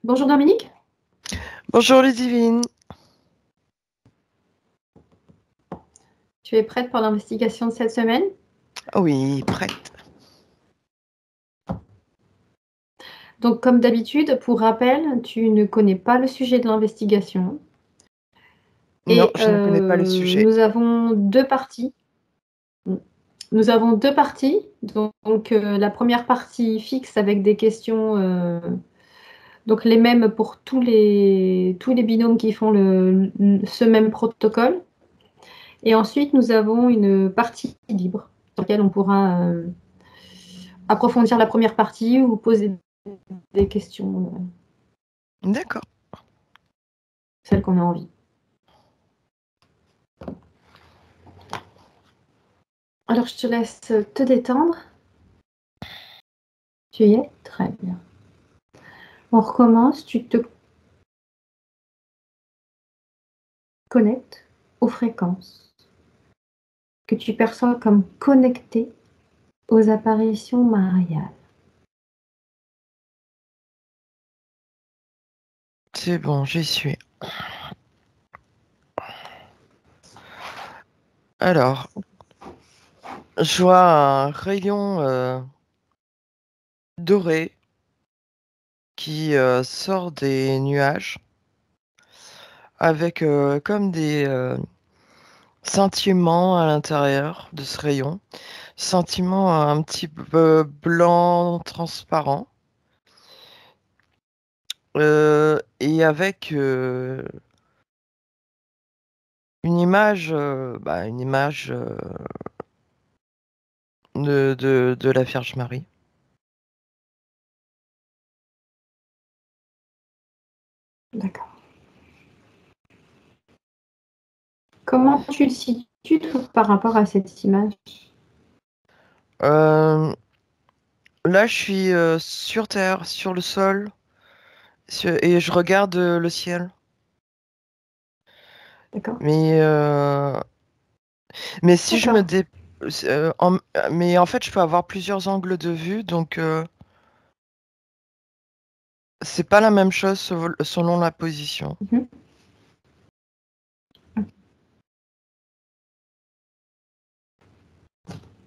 Bonjour Dominique. Bonjour Ludivine. Tu es prête pour l'investigation de cette semaine? Oui, prête. Donc, comme d'habitude, pour rappel, tu ne connais pas le sujet de l'investigation. Non, Et je ne connais pas le sujet. nous avons deux parties. Nous avons deux parties. Donc, la première partie fixe avec des questions, donc les mêmes pour tous les binômes qui font ce même protocole. Et ensuite, nous avons une partie libre sur laquelle on pourra approfondir la première partie ou poser des questions, D'accord. celles qu'on a envie. Alors, je te laisse te détendre. Tu y es? Très bien. On recommence. Tu te connectes aux fréquences que tu perçois comme connectées aux apparitions mariales. C'est bon, j'y suis. Alors, je vois un rayon doré qui sort des nuages avec comme des sentiments à l'intérieur de ce rayon. Sentiments un petit peu blanc, transparent. Et avec une image, de la Vierge Marie. D'accord. Comment tu le situes par rapport à cette image? Euh, Là, je suis sur Terre, sur le sol, et je regarde le ciel. D'accord. Mais, mais si je me D'accord. dé... en... Mais en fait, je peux avoir plusieurs angles de vue, donc c'est pas la même chose selon la position. Mhm.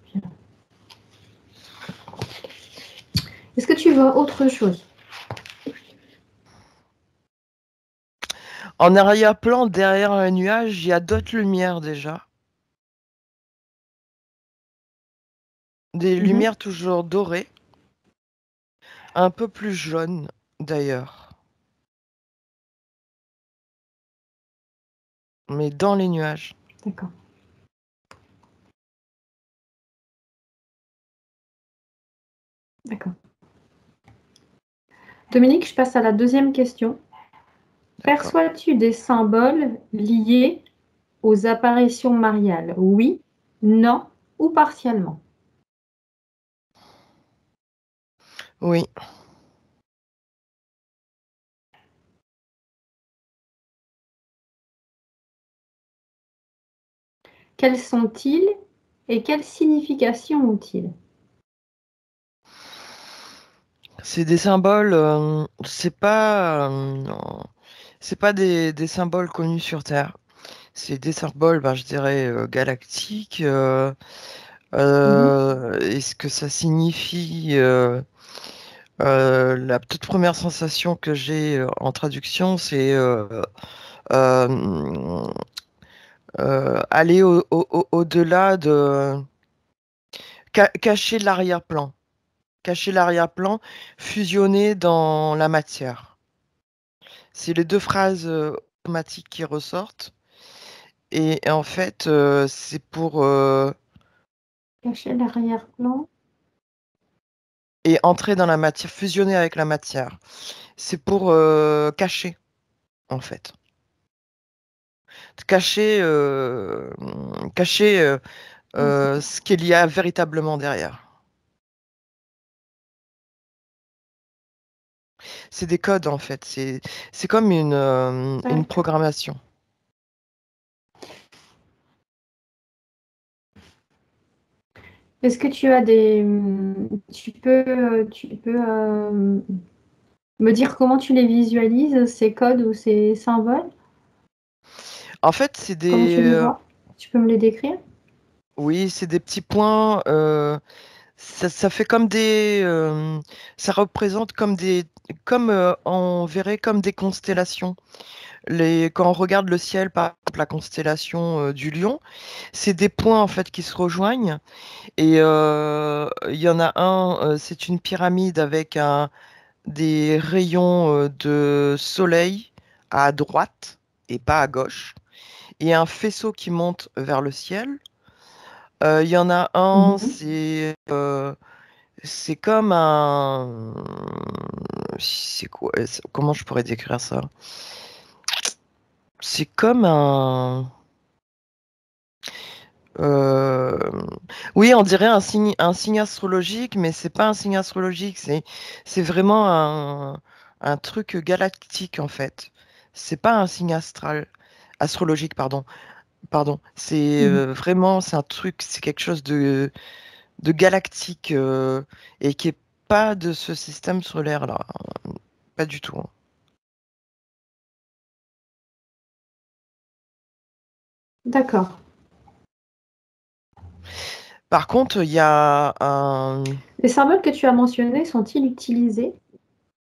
Bien. Est-ce que tu vois autre chose? En arrière-plan, derrière un nuage, il y a d'autres lumières déjà. Des Mhm. lumières toujours dorées, un peu plus jaunes d'ailleurs, mais dans les nuages. D'accord. D'accord. Dominique, je passe à la deuxième question. D'accord. Perçois-tu des symboles liés aux apparitions mariales? Oui, non ou partiellement. Oui. Quels sont-ils et quelle signification ont-ils? C'est des symboles, c'est pas des symboles connus sur Terre. C'est des symboles, ben, je dirais, galactiques. Mhm. Et ce que ça signifie, la toute première sensation que j'ai en traduction, c'est euh, aller au-delà de cacher l'arrière-plan. Cacher l'arrière-plan, fusionner dans la matière. C'est les deux phrases automatiques qui ressortent. Et en fait, c'est pour Cacher l'arrière-plan. et entrer dans la matière, fusionner avec la matière. C'est pour cacher, en fait. Cacher, cacher ce qu'il y a véritablement derrière. C'est des codes, en fait. C'est comme une D'accord. programmation. Est-ce que tu as des... Tu peux Me dire comment tu les visualises, ces codes ou ces symboles? En fait, c'est Comment tu les des, vois? Tu peux me les décrire? oui, c'est des petits points. Ça fait comme des, ça représente comme des, comme on verrait comme des constellations. Quand on regarde le ciel, par exemple la constellation du Lion, c'est des points en fait qui se rejoignent. Et il y en a un, c'est une pyramide avec des rayons de soleil à droite et pas à gauche, et un faisceau qui monte vers le ciel. Il y en a un, Mmh. c'est comme un... C'est quoi? Comment je pourrais décrire ça? C'est comme un... euh, Oui, on dirait un signe astrologique, mais c'est pas un signe astrologique, c'est vraiment un truc galactique en fait. C'est pas un signe astrologique, pardon. Pardon. C'est Mmh. vraiment, c'est un truc, c'est quelque chose de galactique et qui est pas de ce système solaire là. Pas du tout, hein. D'accord. Par contre, il y a un... Les symboles que tu as mentionnés sont-ils utilisés?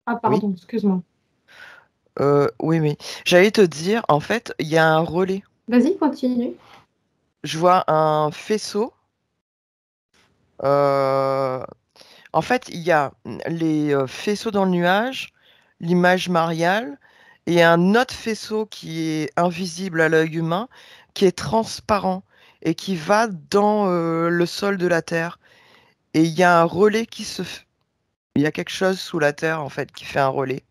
Ah Oui, pardon, excuse-moi. oui, oui. J'allais te dire, en fait, il y a un relais. Vas-y, continue. Je vois un faisceau. euh, En fait, il y a les faisceaux dans le nuage, l'image mariale, et un autre faisceau qui est invisible à l'œil humain, qui est transparent et qui va dans le sol de la Terre. Et il y a un relais il y a quelque chose sous la Terre, en fait, qui fait un relais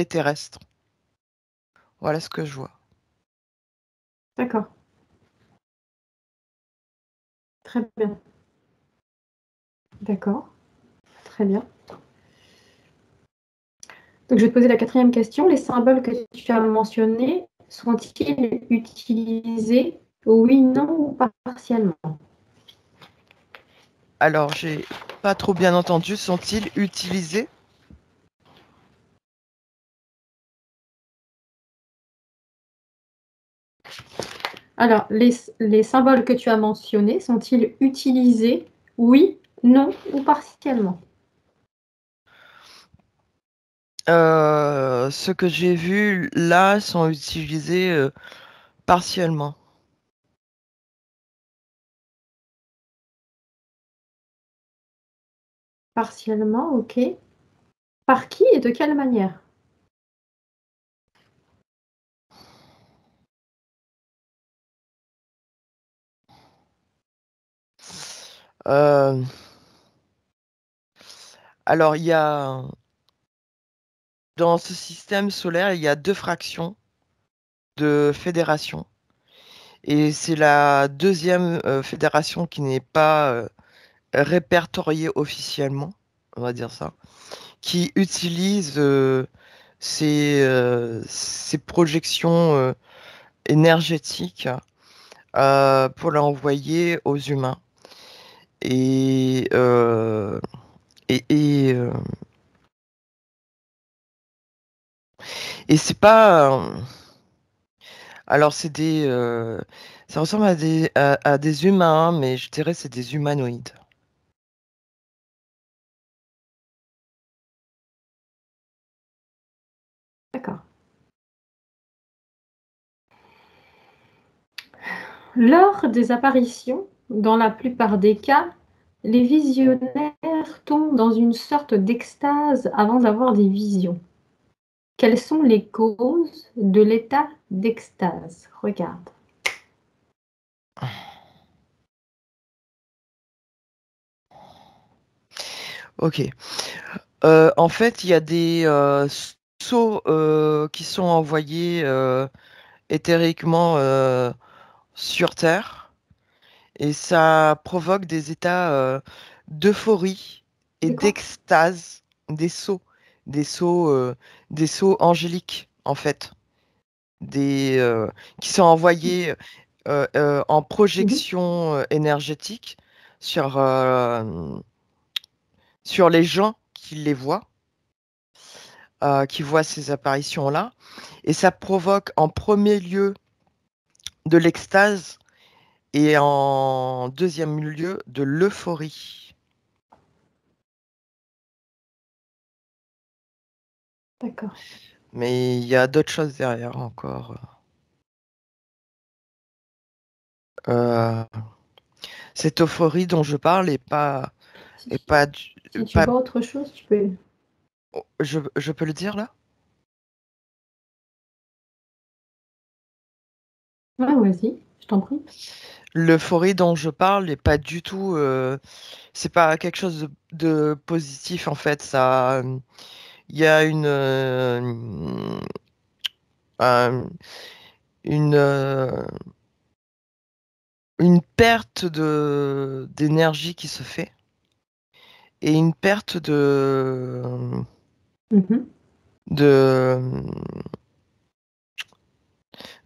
terrestre. Voilà ce que je vois. D'accord, très bien. D'accord, très bien. Donc je vais te poser la quatrième question. Les symboles que tu as mentionnés sont-ils utilisés oui, non ou partiellement? Alors, j'ai pas trop bien entendu. Sont-ils utilisés? Alors, les symboles que tu as mentionnés sont-ils utilisés oui, non ou partiellement? Ceux que j'ai vus là sont utilisés partiellement. Partiellement, ok. Par qui et de quelle manière? Euh, alors, il y a dans ce système solaire, il y a deux fractions de fédération. Et c'est la deuxième fédération qui n'est pas répertoriée officiellement, on va dire ça, qui utilise ces projections énergétiques pour l'envoyer aux humains. Et, et, et, euh, et c'est pas. Alors, ça ressemble à des humains, hein, mais je dirais c'est des humanoïdes. D'accord. Lors des apparitions, dans la plupart des cas, les visionnaires tombent dans une sorte d'extase avant d'avoir des visions. Quelles sont les causes de l'état d'extase? Regarde. Ok. En fait, il y a des sauts qui sont envoyés éthériquement sur Terre et ça provoque des états d'euphorie et Des quoi? d'extase, des sauts, euh, des sauts angéliques en fait, des qui sont envoyés en Mhm. projection énergétique sur sur les gens qui les voient. qui voient ces apparitions-là. Et ça provoque en premier lieu de l'extase et en deuxième lieu de l'euphorie. D'accord. Mais il y a d'autres choses derrière encore. Cette euphorie dont je parle est pas, Si, est pas, si tu pas. vois autre chose, tu peux. Je peux le dire là? Ouais, vas-y, je t'en prie. L'euphorie dont je parle n'est pas du tout. C'est pas quelque chose de positif en fait. Ça, il y a un- une, une perte d'énergie qui se fait et une perte Mhm. de,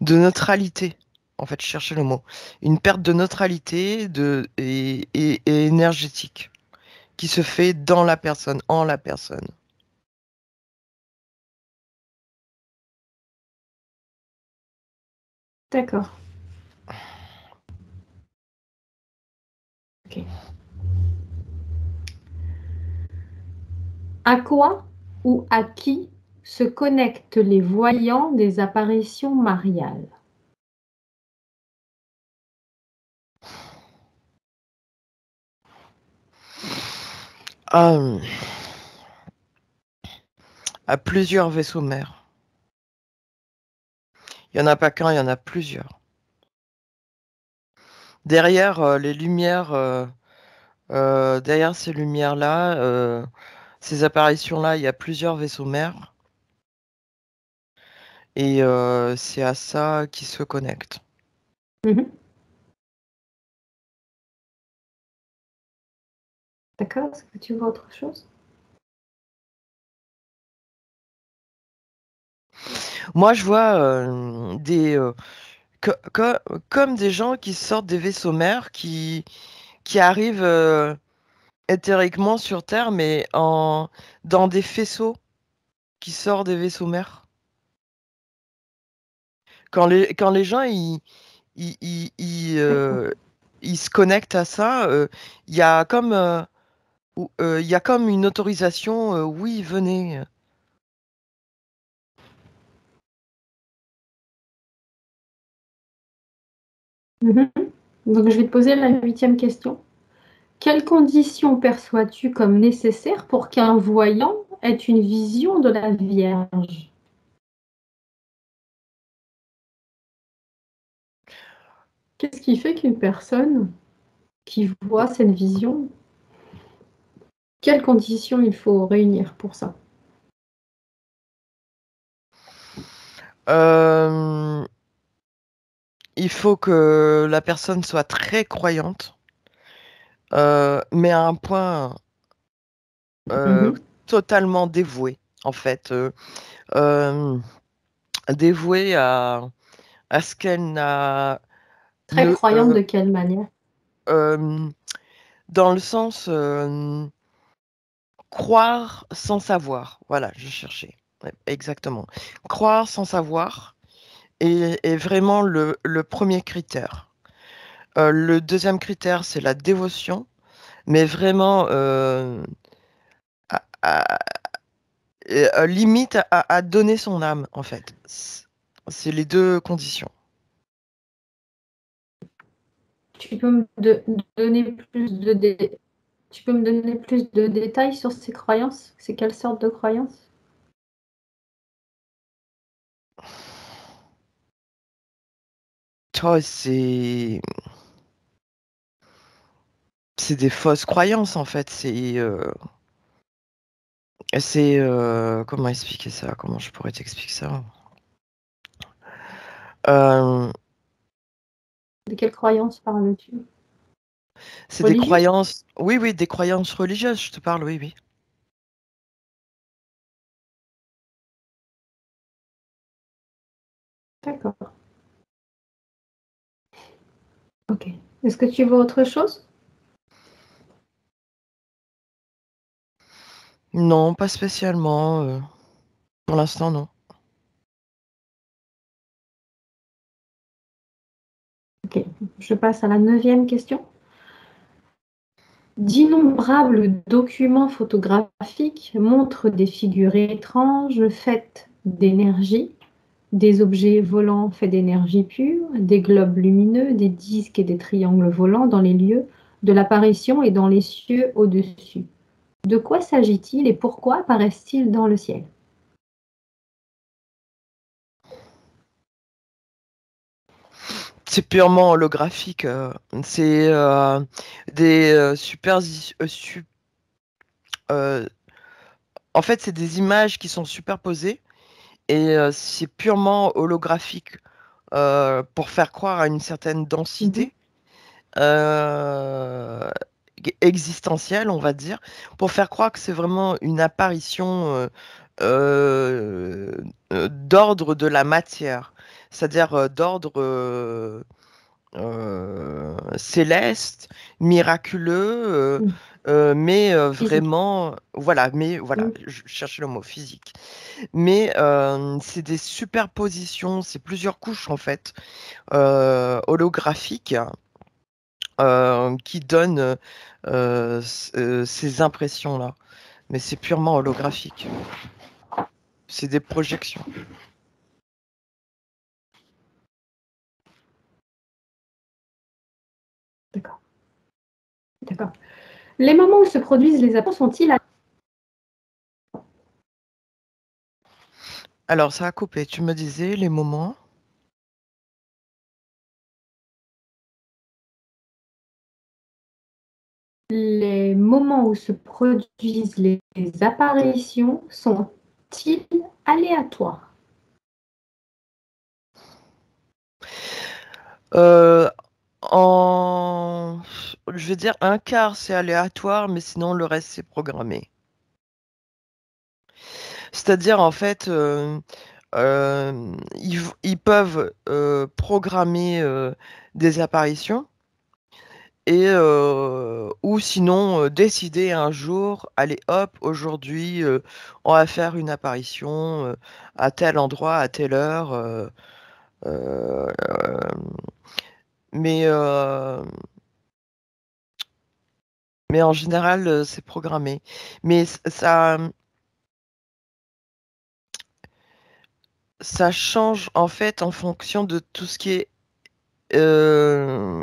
de neutralité. En fait, je cherchais le mot. Une perte de neutralité et énergétique qui se fait dans la personne, en la personne. D'accord. Ok. À quoi ou à qui se connectent les voyants des apparitions mariales? Ah, à plusieurs vaisseaux mères. Il n'y en a pas qu'un, il y en a plusieurs. Derrière les lumières, derrière ces lumières-là, ces apparitions-là, il y a plusieurs vaisseaux mères. Et c'est à ça qu'ils se connectent. Mhm. D'accord, est-ce que tu vois autre chose? Moi, je vois comme des gens qui sortent des vaisseaux mères, qui arrivent éthériquement sur Terre, mais dans des faisceaux qui sortent des vaisseaux mères. Quand les gens ils, ils- ils, D'accord. euh, ils se connectent à ça, il y a comme, il y a comme une autorisation, oui, venez. Mhm. Donc, je vais te poser la 8e question. Quelles conditions perçois-tu comme nécessaires pour qu'un voyant ait une vision de la Vierge? Qu'est-ce qui fait qu'une personne qui voit cette vision, quelles conditions il faut réunir pour ça? Euh, il faut que la personne soit très croyante, mais à un point Mhm. totalement dévoué, en fait. Euh, Dévouée à ce qu'elle n'a Très ne croyante de quelle manière? euh, dans le sens croire sans savoir. Voilà, je cherchais. Ouais, exactement. Croire sans savoir est vraiment le premier critère. Le deuxième critère, c'est la dévotion, mais vraiment à- à- limite à donner son âme, en fait. C'est les deux conditions. Tu peux me donner tu peux me donner plus de détails sur ces croyances? C'est quelle sorte de croyances? Oh, c'est des fausses croyances, en fait. Comment expliquer ça? Comment je pourrais t'expliquer ça? Euh, De quelles croyances parles-tu? c'est des Religieuses? croyances, oui, oui, des croyances religieuses, je te parle, oui, oui. D'accord. Ok. Est-ce que tu vois autre chose? Non, pas spécialement. Pour l'instant, non. Ok, je passe à la 9e question. D'innombrables documents photographiques montrent des figures étranges faites d'énergie, des objets volants faits d'énergie pure, des globes lumineux, des disques et des triangles volants dans les lieux de l'apparition et dans les cieux au-dessus. De quoi s'agit-il et pourquoi apparaissent-ils dans le ciel? C'est purement holographique. C'est des euh, en fait, c'est des images qui sont superposées et c'est purement holographique pour faire croire à une certaine Mhm. densité euh, existentielle, on va dire, pour faire croire que c'est vraiment une apparition euh, d'ordre de la matière, c'est-à-dire d'ordre céleste, miraculeux, Mm. mais Physique. vraiment, voilà, mais voilà, Mm. je cherchais le mot physique. Mais c'est des superpositions, c'est plusieurs couches en fait, holographiques, qui donnent ces impressions-là. Mais c'est purement holographique. C'est des projections. D'accord. D'accord. Les moments où se produisent les apparitions sont-ils Alors, ça a coupé. Tu me disais les moments. les moments où se produisent les apparitions sont-ils aléatoires? Euh, je vais dire un quart, c'est aléatoire, mais sinon le reste, c'est programmé. C'est-à-dire, en fait, ils peuvent programmer des apparitions et ou sinon décider un jour, allez hop, aujourd'hui, on va faire une apparition à tel endroit, à telle heure. Euh, euh, mais, euh, mais en général, c'est programmé. Mais ça change en fait en fonction de tout ce qui est euh,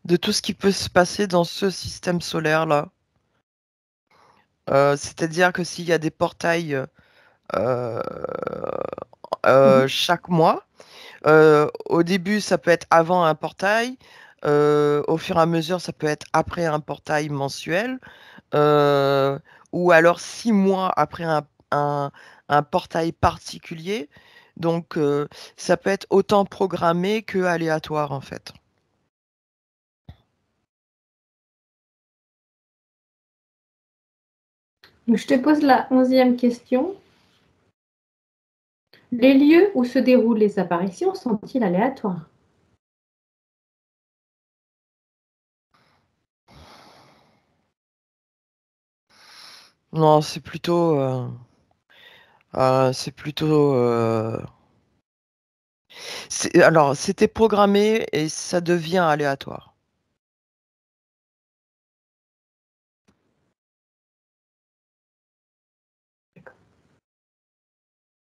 de tout ce qui peut se passer dans ce système solaire-là. C'est-à-dire que s'il y a des portails euh, Mhm. chaque mois, au début, ça peut être avant un portail. Au fur et à mesure, ça peut être après un portail mensuel. euh, ou alors 6 mois après un- un portail particulier. Donc, ça peut être autant programmé que aléatoire, en fait. Donc, je te pose la 11e question. Les lieux où se déroulent les apparitions sont-ils aléatoires? Non, c'est plutôt, alors, c'était programmé et ça devient aléatoire.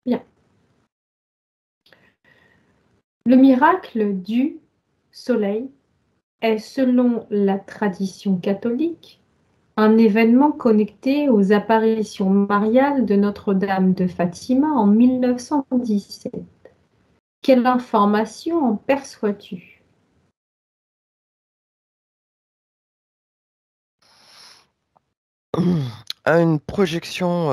Bien. Le miracle du soleil est, selon la tradition catholique, un événement connecté aux apparitions mariales de Notre-Dame de Fatima en 1917. Quelle information en perçois-tu? Une projection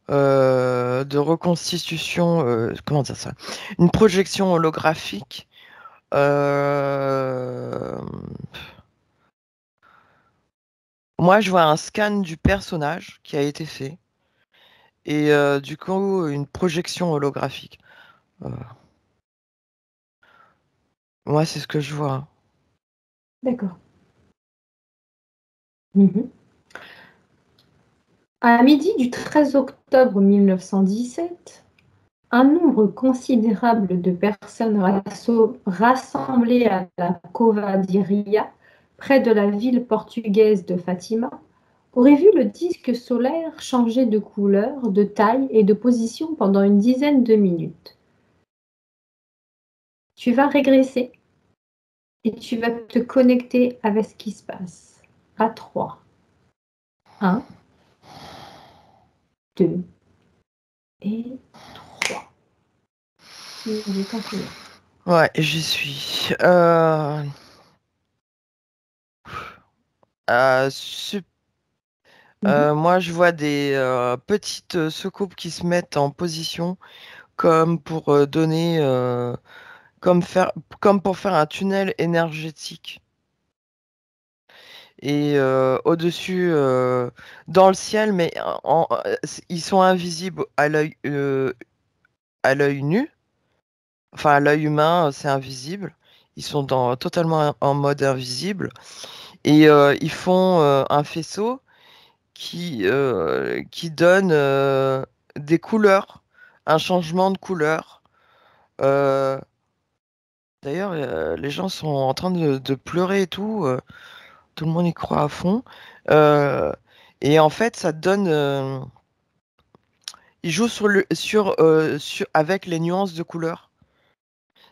de reconstitution, comment dire ça? Une projection holographique. euh, Moi, je vois un scan du personnage qui a été fait et du coup, une projection holographique. Euh, Moi, c'est ce que je vois. D'accord. Mhm. À midi du 13 octobre 1917, un nombre considérable de personnes rassemblées à la Cova d'Iria, près de la ville portugaise de Fatima, auraient vu le disque solaire changer de couleur, de taille et de position pendant une dizaine de minutes. Tu vas régresser et tu vas te connecter avec ce qui se passe. À 3. 1, 2 et 3. J'ai continué. Ouais, j'y suis. Moi, je vois des petites soucoupes qui se mettent en position comme pour donner, comme pour faire un tunnel énergétique. Et au-dessus, dans le ciel, mais ils sont invisibles à l'œil nu. Enfin, à l'œil humain, c'est invisible. Ils sont totalement en mode invisible. Et ils font un faisceau qui donne des couleurs, un changement de couleur. Euh, D'ailleurs, les gens sont en train de pleurer et tout. Tout le monde y croit à fond. Euh, et en fait, ça donne. Il joue avec les nuances de couleurs.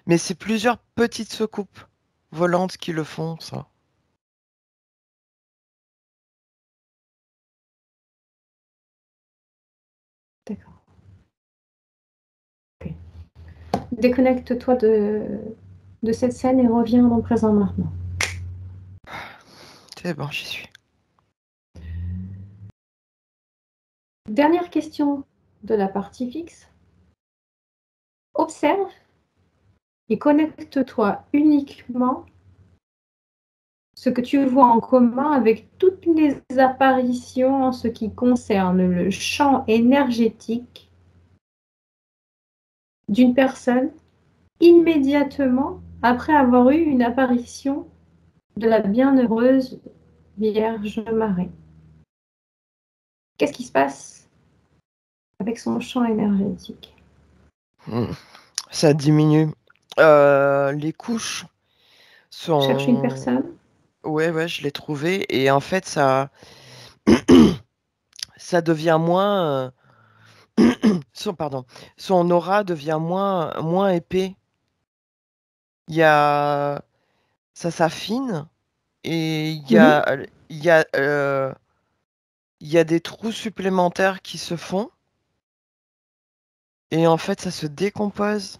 Mais c'est plusieurs petites soucoupes volantes qui le font, ça. D'accord. Okay. Déconnecte-toi de cette scène et reviens dans le présent maintenant. C'est bon, j'y suis. Dernière question de la partie fixe. Observe et connecte-toi uniquement ce que tu vois en commun avec toutes les apparitions en ce qui concerne le champ énergétique d'une personne immédiatement après avoir eu une apparition de la bienheureuse Vierge Marie. Qu'est-ce qui se passe avec son champ énergétique? Ça diminue. Les couches Cherche une sont. personne. Ouais, je l'ai trouvé. Et en fait, ça devient moins. Pardon. Son aura devient moins épais. Il y a. Ça s'affine. Et il y a, il y a des trous supplémentaires qui se font. Et en fait, ça se décompose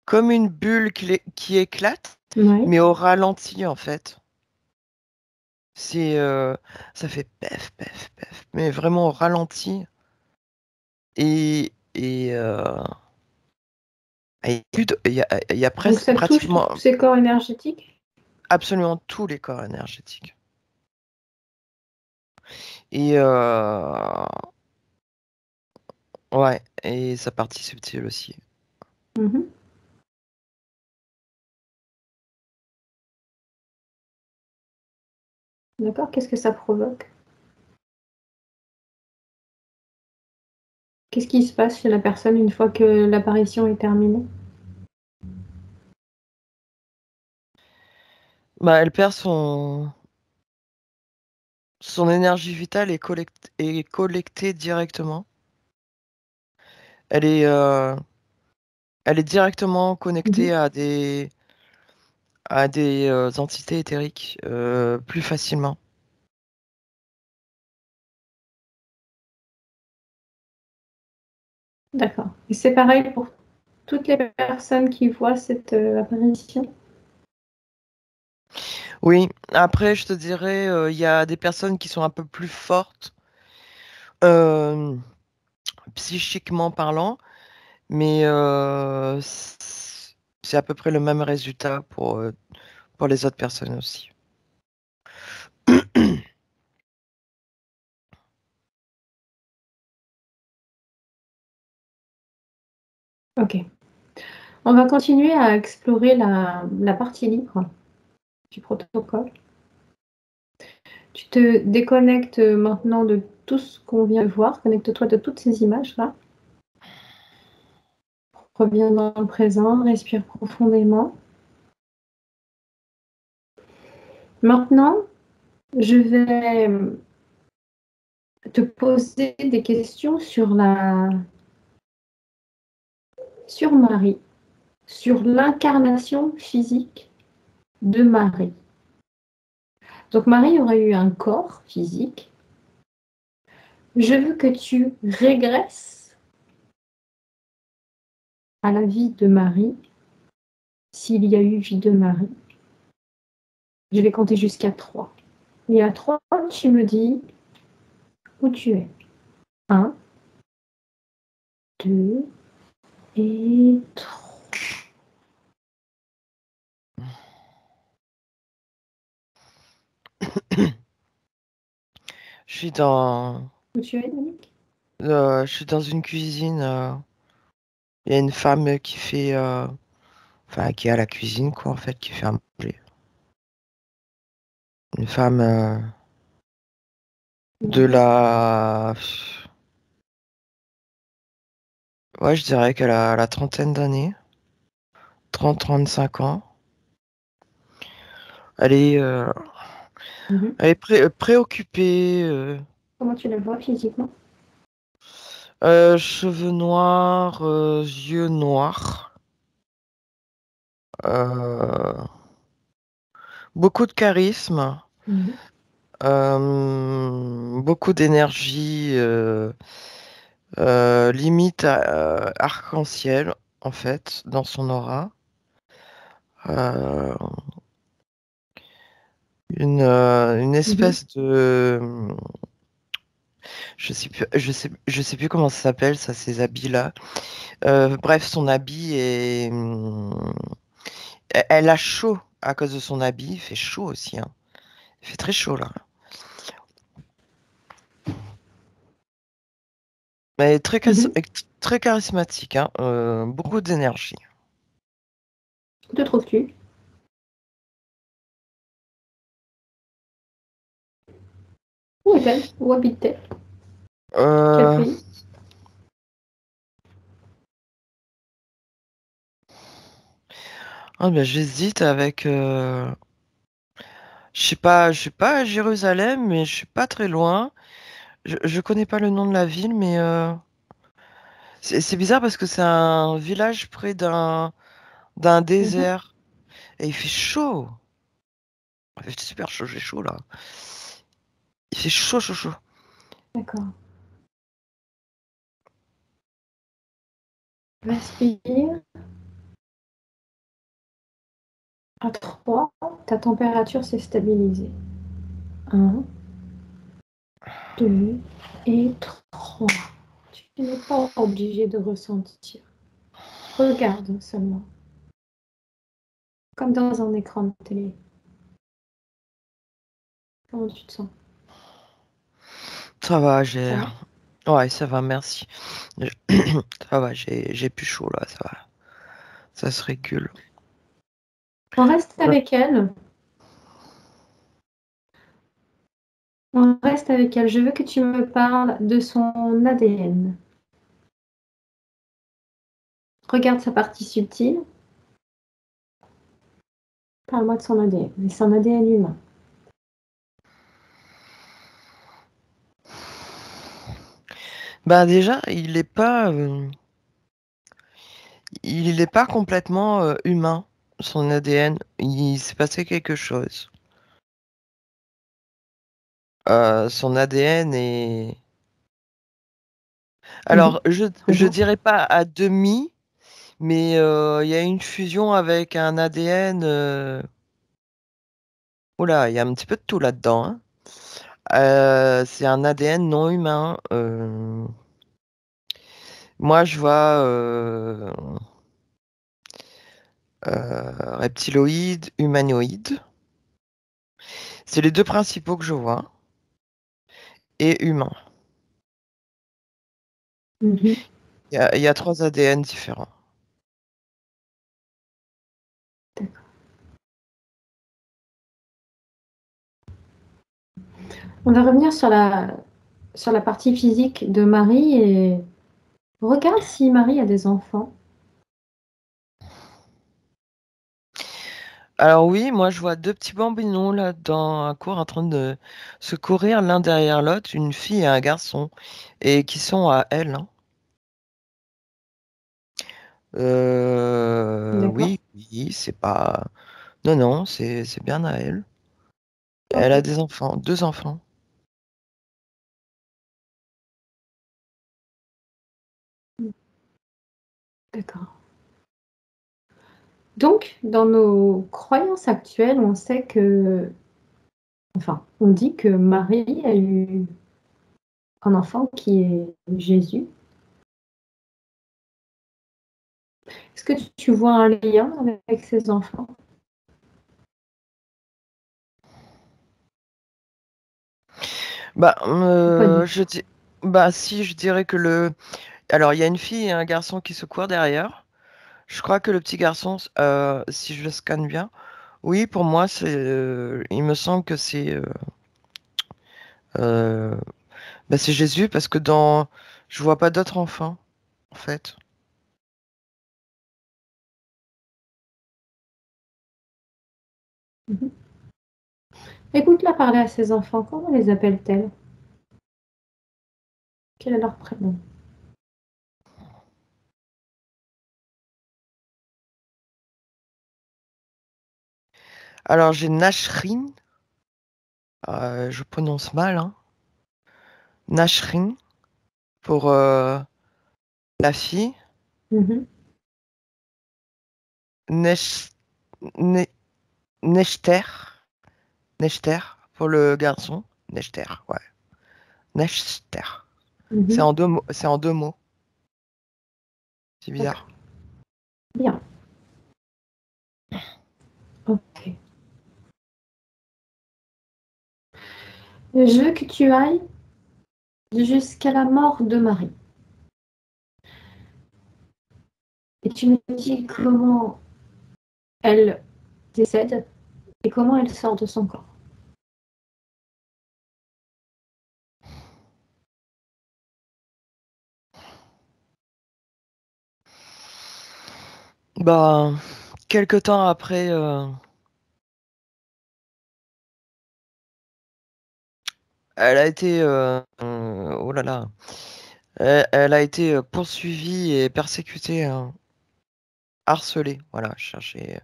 comme une bulle qui éclate, Ouais. mais au ralenti, en fait. C'est, ça fait pef, pef, pef, mais vraiment au ralenti. Et il y a Donc ça touche tous pratiquement ces corps énergétiques? absolument tous les corps énergétiques. Et ouais, et sa partie subtile aussi. Mhm. D'accord, qu'est-ce que ça provoque? Qu'est-ce qui se passe chez la personne une fois que l'apparition est terminée? Bah, elle perd son énergie vitale est collectée directement. Elle est, euh, elle est directement connectée Mhm. à des entités éthériques plus facilement. D'accord. Et c'est pareil pour toutes les personnes qui voient cette apparition? Oui, après, je te dirais, il y a des personnes qui sont un peu plus fortes, euh, psychiquement parlant, mais c'est à peu près le même résultat pour les autres personnes aussi. Ok. On va continuer à explorer la partie libre du protocole. Tu te déconnectes maintenant de tout ce qu'on vient de voir. Connecte-toi de toutes ces images-là. Reviens dans le présent, respire profondément. Maintenant, je vais te poser des questions sur Marie, sur l'incarnation physique de Marie. Donc Marie aurait eu un corps physique. Je veux que tu régresses à la vie de Marie, s'il y a eu vie de Marie. Je vais compter jusqu'à 3. Et à 3, tu me dis où tu es. 1, 2 et 3. Je suis dans... Où tu es, Dominique? je suis dans une cuisine. Il y a une femme qui fait... Enfin, qui est à la cuisine, quoi, en fait, qui fait un manger. Une femme de la... Ouais, je dirais qu'elle a la trentaine d'années. 30-35 ans. Elle est, elle est préoccupée. Comment tu la vois physiquement? Cheveux noirs, yeux noirs. Euh, Beaucoup de charisme. Beaucoup d'énergie. Limite arc-en-ciel, en fait, dans son aura. Euh, une espèce de... je sais plus comment ça s'appelle, ça, ces habits-là. Bref, son habit est... Elle a chaud à cause de son habit. Il fait chaud aussi, hein. Il fait très chaud, là. Mais très charismatique, hein. Beaucoup d'énergie. Où te trouves-tu? Où est-elle? Où habite-t-elle? Quel Euh, pays? Ah, ben, j'hésite avec... je suis pas à Jérusalem, mais je suis pas très loin. Je connais pas le nom de la ville, mais c'est bizarre parce que c'est un village près d'un désert et il fait chaud. Il fait super chaud, j'ai chaud là. Il fait chaud, chaud, chaud. D'accord. Respire. À 3, ta température s'est stabilisée. 1, 2 et 3. Tu n'es pas obligé de ressentir. Regarde seulement, comme dans un écran de télé. Comment tu te sens? Ça va, Ça j'ai... va? Ouais, ça va, merci. Ça va, j'ai plus chaud là, ça va. Ça se régule. On reste avec elle. On reste avec elle. Je veux que tu me parles de son ADN. Regarde sa partie subtile. Parle-moi de son ADN. Mais son ADN humain. Bah déjà, il est pas complètement humain, son ADN. Il s'est passé quelque chose. Son ADN est... Alors, je Comment? dirais pas à demi, mais il y a une fusion avec un ADN. Oula, il y a un petit peu de tout là-dedans, hein. C'est un ADN non humain. Moi, je vois reptiloïde, humanoïde. C'est les deux principaux que je vois. Et humain. Il y a 3 ADN différents. On va revenir sur la partie physique de Marie et regarde si Marie a des enfants. Alors oui, moi je vois deux petits bambinos là dans un cours en train de se courir l'un derrière l'autre, une fille et un garçon, et qui sont à elle, hein. D'accord. Oui, oui, c'est pas. Non, non, c'est bien à elle. Elle a Ok, des enfants, deux enfants. d'accord. Donc, dans nos croyances actuelles, on sait que, enfin, on dit que Marie a eu un enfant qui est Jésus. Est-ce que tu vois un lien avec ces enfants? Bah, Ou pas du tout? bah si, je dirais que le. Alors, il y a une fille et un garçon qui se courent derrière. Je crois que le petit garçon, si je le scanne bien, oui, pour moi, il me semble que euh, bah, c'est Jésus parce que je vois pas d'autres enfants, en fait. Mhm. Écoute-la parler à ses enfants. Comment les appelle-t-elle? Quel est leur prénom? Alors, j'ai Nashrin, je prononce mal, hein. Nashrin pour la fille, Mhm. Nesh, Ne- Neshter, Neshter pour le garçon, Neshter, ouais, Neshter. Mhm. C'est en deux mots, c'est D'accord. bizarre. Bien. Ok. Je veux que tu ailles jusqu'à la mort de Marie. Et tu me dis comment elle décède et comment elle sort de son corps. Bah, quelque temps après, elle a été, oh là là, elle a été poursuivie et persécutée, hein, harcelée, voilà, je cherchais,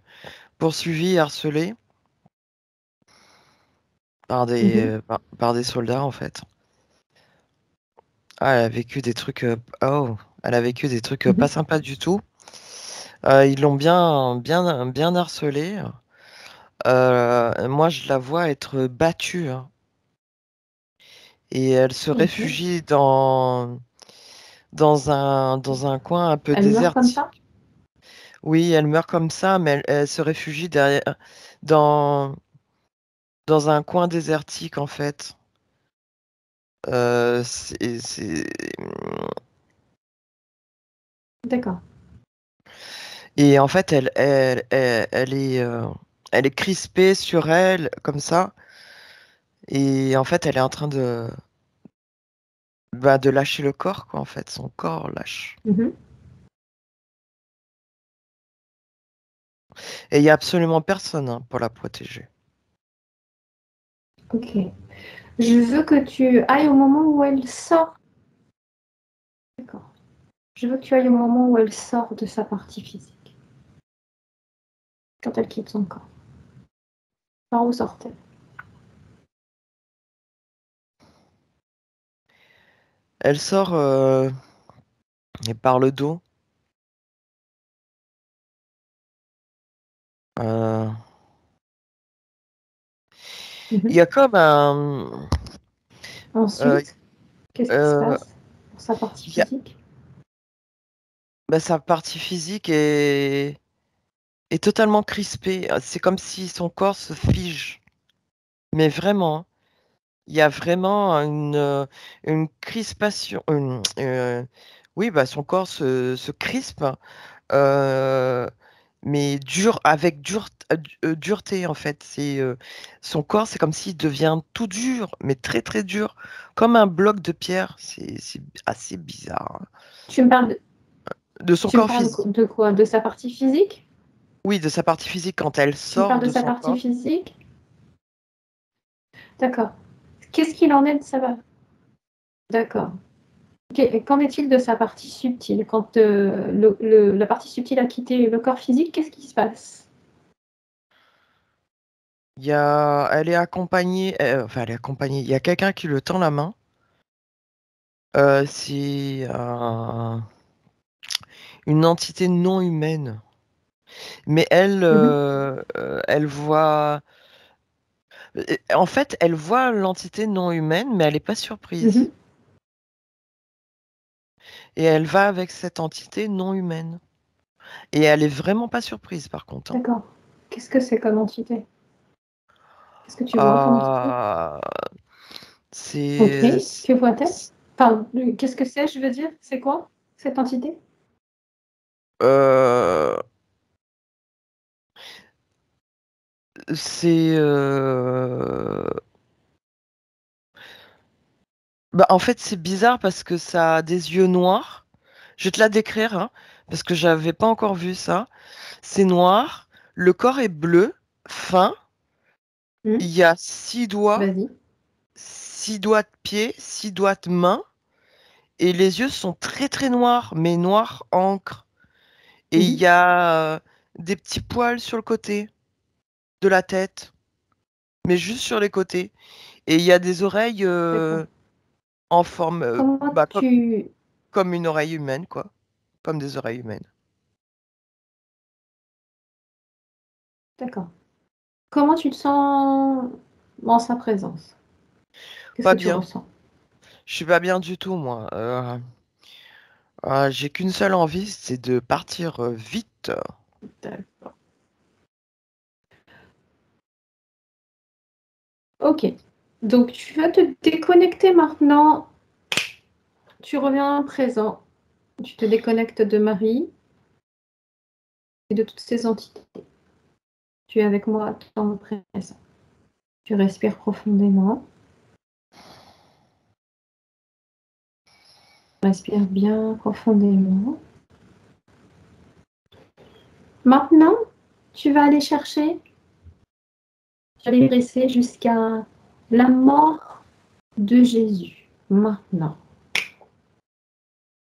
poursuivie, harcelée Mhm. par des soldats en fait. Ah, elle a vécu des trucs, oh, elle a vécu des trucs pas Mhm. sympas du tout. Ils l'ont bien harcelée. Moi, je la vois être battue, hein, et elle se Ok. réfugie dans un coin un peu Elle meurt comme désertique. ça? Oui, elle meurt comme ça, mais elle se réfugie dans, dans un coin désertique, en fait. Euh, c'est, c'est- D'accord. Et en fait, elle est crispée sur elle, comme ça. Et en fait, elle est en train de lâcher le corps, quoi, en fait. Son corps lâche. Mhm. Et il n'y a absolument personne, hein, pour la protéger. Ok. Je veux que tu ailles au moment où elle sort. D'accord. Je veux que tu ailles au moment où elle sort de sa partie physique. Quand elle quitte son corps. Par où sort-elle? Elle sort et par le dos. Euh, il Mhm. y a comme un... euh, Ensuite, qu'est-ce qui se euh, passe pour sa partie il y a- physique? bah, sa partie physique est totalement crispée. C'est comme si son corps se fige. Mais vraiment, hein. Il y a vraiment une crispation. Oui, bah, son corps se crispe. Euh, mais dur, avec dureté en fait. Son corps, c'est comme s'il devient tout dur, mais très très dur, comme un bloc de pierre. C'est assez bizarre. Tu me parles de, De son tu me corps parles physique. de quoi? De sa partie physique? Oui, de sa partie physique quand elle Tu me sort parles de de sa son partie corps. physique? D'accord. Qu'est-ce qu'il en est de sa... D'accord. Qu'en est-il de sa partie subtile? Quand la partie subtile a quitté le corps physique, qu'est-ce qui se passe? Elle est accompagnée, enfin elle est accompagnée. Il y a quelqu'un qui le tend la main. C'est une entité non humaine. Mais Mhm, elle voit. En fait, elle voit l'entité non humaine, mais elle n'est pas surprise. mhm. Et elle va avec cette entité non humaine. Et elle est vraiment pas surprise, par contre, hein. D'accord. Qu'est-ce que c'est comme entité? Qu'est-ce que tu vois comme entité? Ah, Ok. c'est. Que vois-t-elle? Enfin, qu'est-ce que c'est, je veux dire? C'est quoi cette entité? euh, c'est. Bah, en fait, c'est bizarre parce que ça a des yeux noirs. Je vais te la décrire, hein, parce que j'avais pas encore vu ça. C'est noir, le corps est bleu, fin. Il Hmm. y a 6 doigts. Vas-y. 6 doigts de pied, 6 doigts de main, et les yeux sont très très noirs, mais noirs encre. Et il Mhm. y a des petits poils sur le côté de la tête, mais juste sur les côtés. Et il y a des oreilles D'accord. en forme, Comment bah, tu... comme une oreille humaine, quoi. Comme des oreilles humaines. D'accord. Comment tu te sens en sa présence? Qu'est-ce Pas que tu bien. ressens? Je suis pas bien du tout, moi. J'ai qu'une seule envie, c'est de partir vite. D'accord. Ok. Donc, tu vas te déconnecter maintenant. Tu reviens présent. Tu te déconnectes de Marie et de toutes ces entités. Tu es avec moi dans le présent. Tu respires profondément. Respire bien profondément. Maintenant, tu vas aller chercher, tu vas aller dresser jusqu'à la mort de Jésus. Maintenant.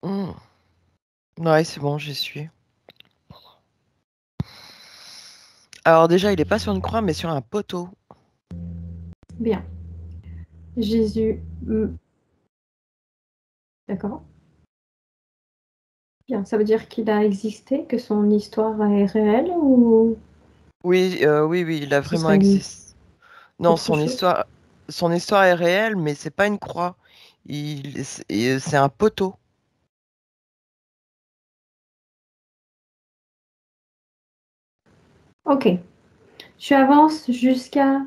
Hmm. Ouais, c'est bon, j'y suis. Alors déjà, il est pas sur une croix, mais sur un poteau. Bien. Jésus. D'accord. Bien. Ça veut dire qu'il a existé, que son histoire est réelle ou Oui, oui, oui, il a ce vraiment serait existé. Non, autre chose? son histoire est réelle, mais c'est pas une croix. C'est un poteau. Ok. Tu avances jusqu'à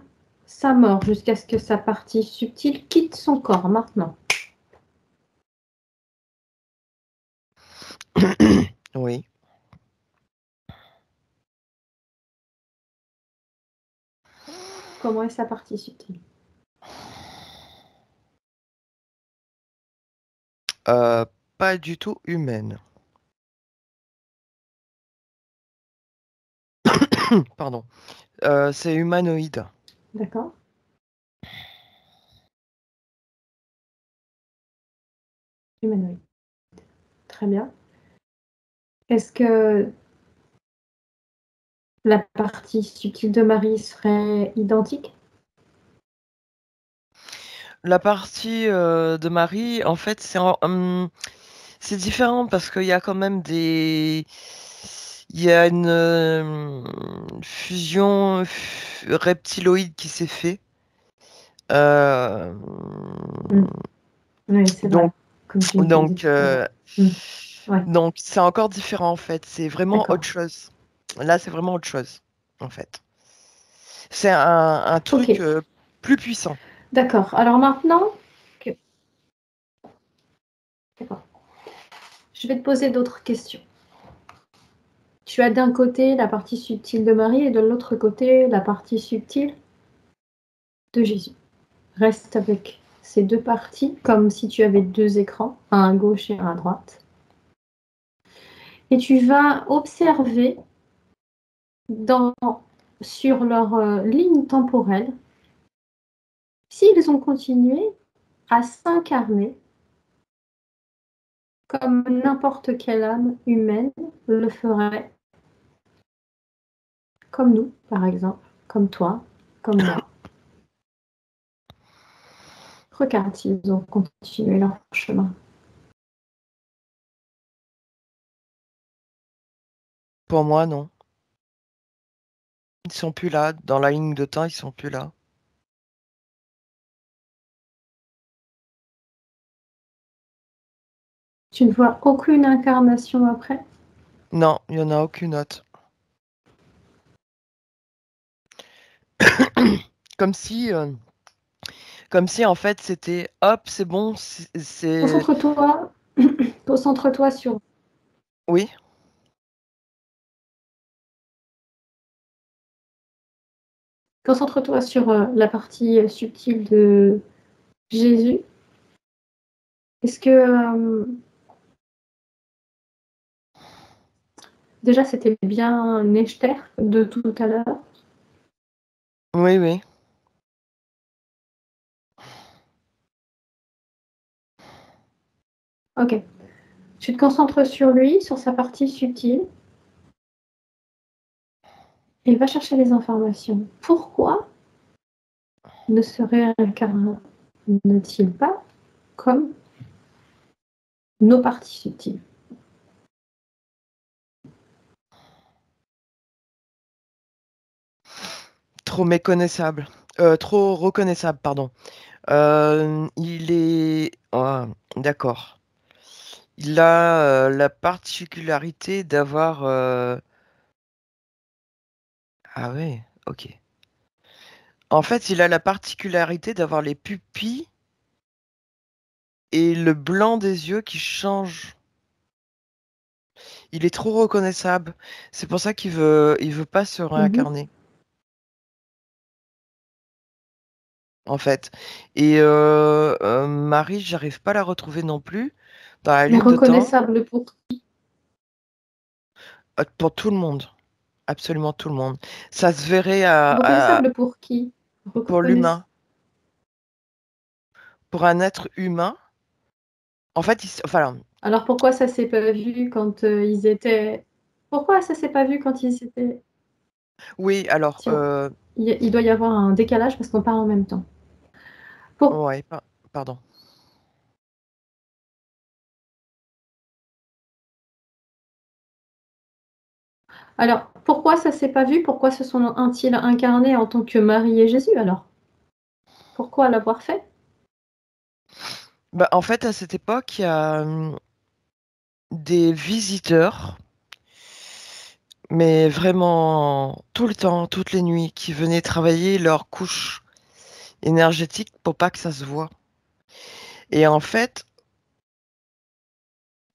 sa mort, jusqu'à ce que sa partie subtile quitte son corps maintenant. Oui. Comment est sa partie subtile? Euh, Pas du tout humaine. Pardon. C'est humanoïde. D'accord. Humanoïde. Très bien. Est-ce que la partie subtile de Marie serait identique? La partie de Marie, en fait, c'est différent parce qu'il y a quand même des. Il y a une fusion reptiloïde qui s'est fait. Euh, Mm. Oui, c'est vrai. donc, Comme tu me disais donc, tout à l'heure. Mm. Ouais, donc, c'est encore différent en fait. C'est vraiment d'accord. autre chose. Là, c'est vraiment autre chose en fait. C'est un Ok, truc plus puissant. d'accord. Alors maintenant, que- d'accord. Je vais te poser d'autres questions. tu as d'un côté la partie subtile de Marie et de l'autre côté la partie subtile de Jésus. Reste avec ces deux parties comme si tu avais deux écrans, un à gauche et un à droite. Et tu vas observer sur leur ligne temporelle s'ils ont continué à s'incarner comme n'importe quelle âme humaine le ferait, comme nous, par exemple, comme toi, comme moi. Regarde s'ils ont continué leur chemin. Pour moi, non. Ils sont plus là. Dans la ligne de temps, ils sont plus là. Tu ne vois aucune incarnation après? Non, il n'y en a aucune autre. Comme si en fait c'était hop, c'est bon, c'est. Concentre-toi, concentre-toi sur. Oui. Concentre-toi sur la partie subtile de Jésus. Est-ce que déjà c'était bien Nechter de tout à l'heure? Oui, oui. Ok. Tu te concentres sur lui, sur sa partie subtile, et va chercher les informations. Pourquoi ne se réincarne-t-il pas comme nos parties subtiles? Trop méconnaissable. Trop reconnaissable, pardon. Il est. Ah, d'accord. Il a la particularité d'avoir. Ah ouais, ok. En fait, il a la particularité d'avoir les pupilles et le blanc des yeux qui changent. Il est trop reconnaissable. C'est pour ça il veut pas se réincarner. En fait. Et Marie, j'arrive pas à la retrouver non plus dans la Mais ligne de temps. reconnaissable pour Pour tout le monde, absolument tout le monde. Ça se verrait reconnaissable pour qui? pour l'humain, pour un être humain. En fait, enfin, Alors pourquoi ça s'est pas vu quand ils étaient. Pourquoi ça s'est pas vu quand ils étaient. oui, alors, Il doit y avoir un décalage parce qu'on parle en même temps. Pour... ouais, pardon. Alors, pourquoi ça s'est pas vu? Pourquoi se sont-ils incarnés en tant que Marie et Jésus alors? Pourquoi l'avoir fait? Bah, en fait, à cette époque, il y a des visiteurs, mais vraiment tout le temps, toutes les nuits, qui venaient travailler leur couche énergétique pour pas que ça se voit. Et en fait,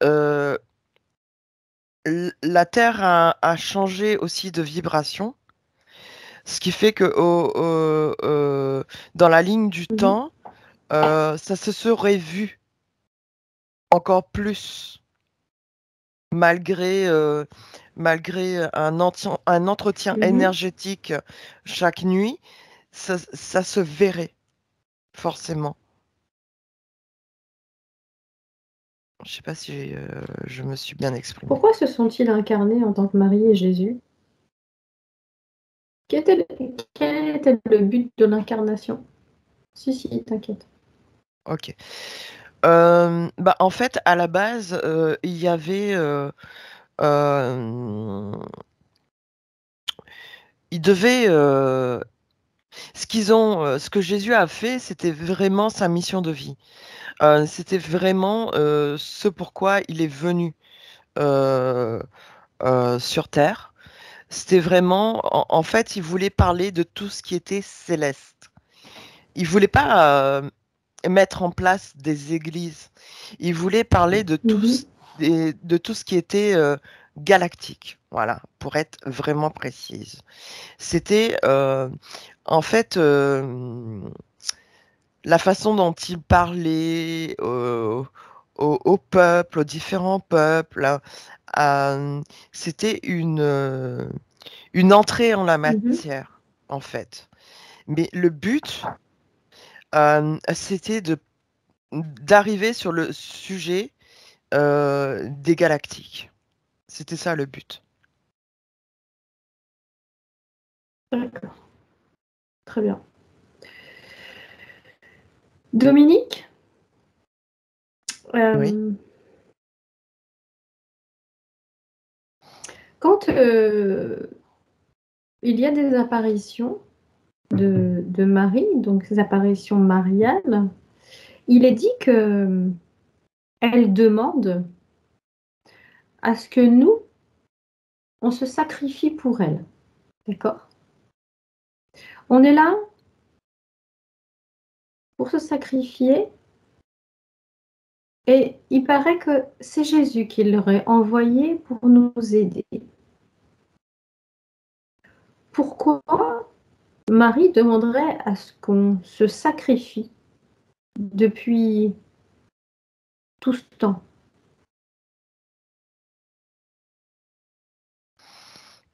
euh, la Terre a changé aussi de vibration, ce qui fait que dans la ligne du Mhm. temps, ça se serait vu encore plus malgré, malgré un entretien Mhm. énergétique chaque nuit, ça se verrait forcément. Je sais pas si je me suis bien exprimée. Pourquoi se sont-ils incarnés en tant que Marie et Jésus? Quel était le but de l'incarnation? Si, t'inquiète. Ok. Bah, en fait, à la base, il y avait. Ils devaient. Ce que Jésus a fait, c'était vraiment sa mission de vie. C'était vraiment ce pourquoi il est venu euh, sur Terre. C'était vraiment. En fait, il voulait parler de tout ce qui était céleste. Il voulait pas mettre en place des églises. Il voulait parler de Mhm. de tout ce qui était galactique. Voilà, pour être vraiment précise. C'était en fait la façon dont il parlait au peuple, aux différents peuples. C'était une entrée en la Mhm. matière, en fait. Mais le but, c'était d'arriver sur le sujet des galactiques. C'était ça le but. D'accord, très bien. Dominique, Oui. quand il y a des apparitions de Marie, donc des apparitions mariales, il est dit que elle demande à ce que nous, on se sacrifie pour elle. D'accord? On est là pour se sacrifier et il paraît que c'est Jésus qui l'aurait envoyé pour nous aider. Pourquoi Marie demanderait à ce qu'on se sacrifie depuis tout ce temps?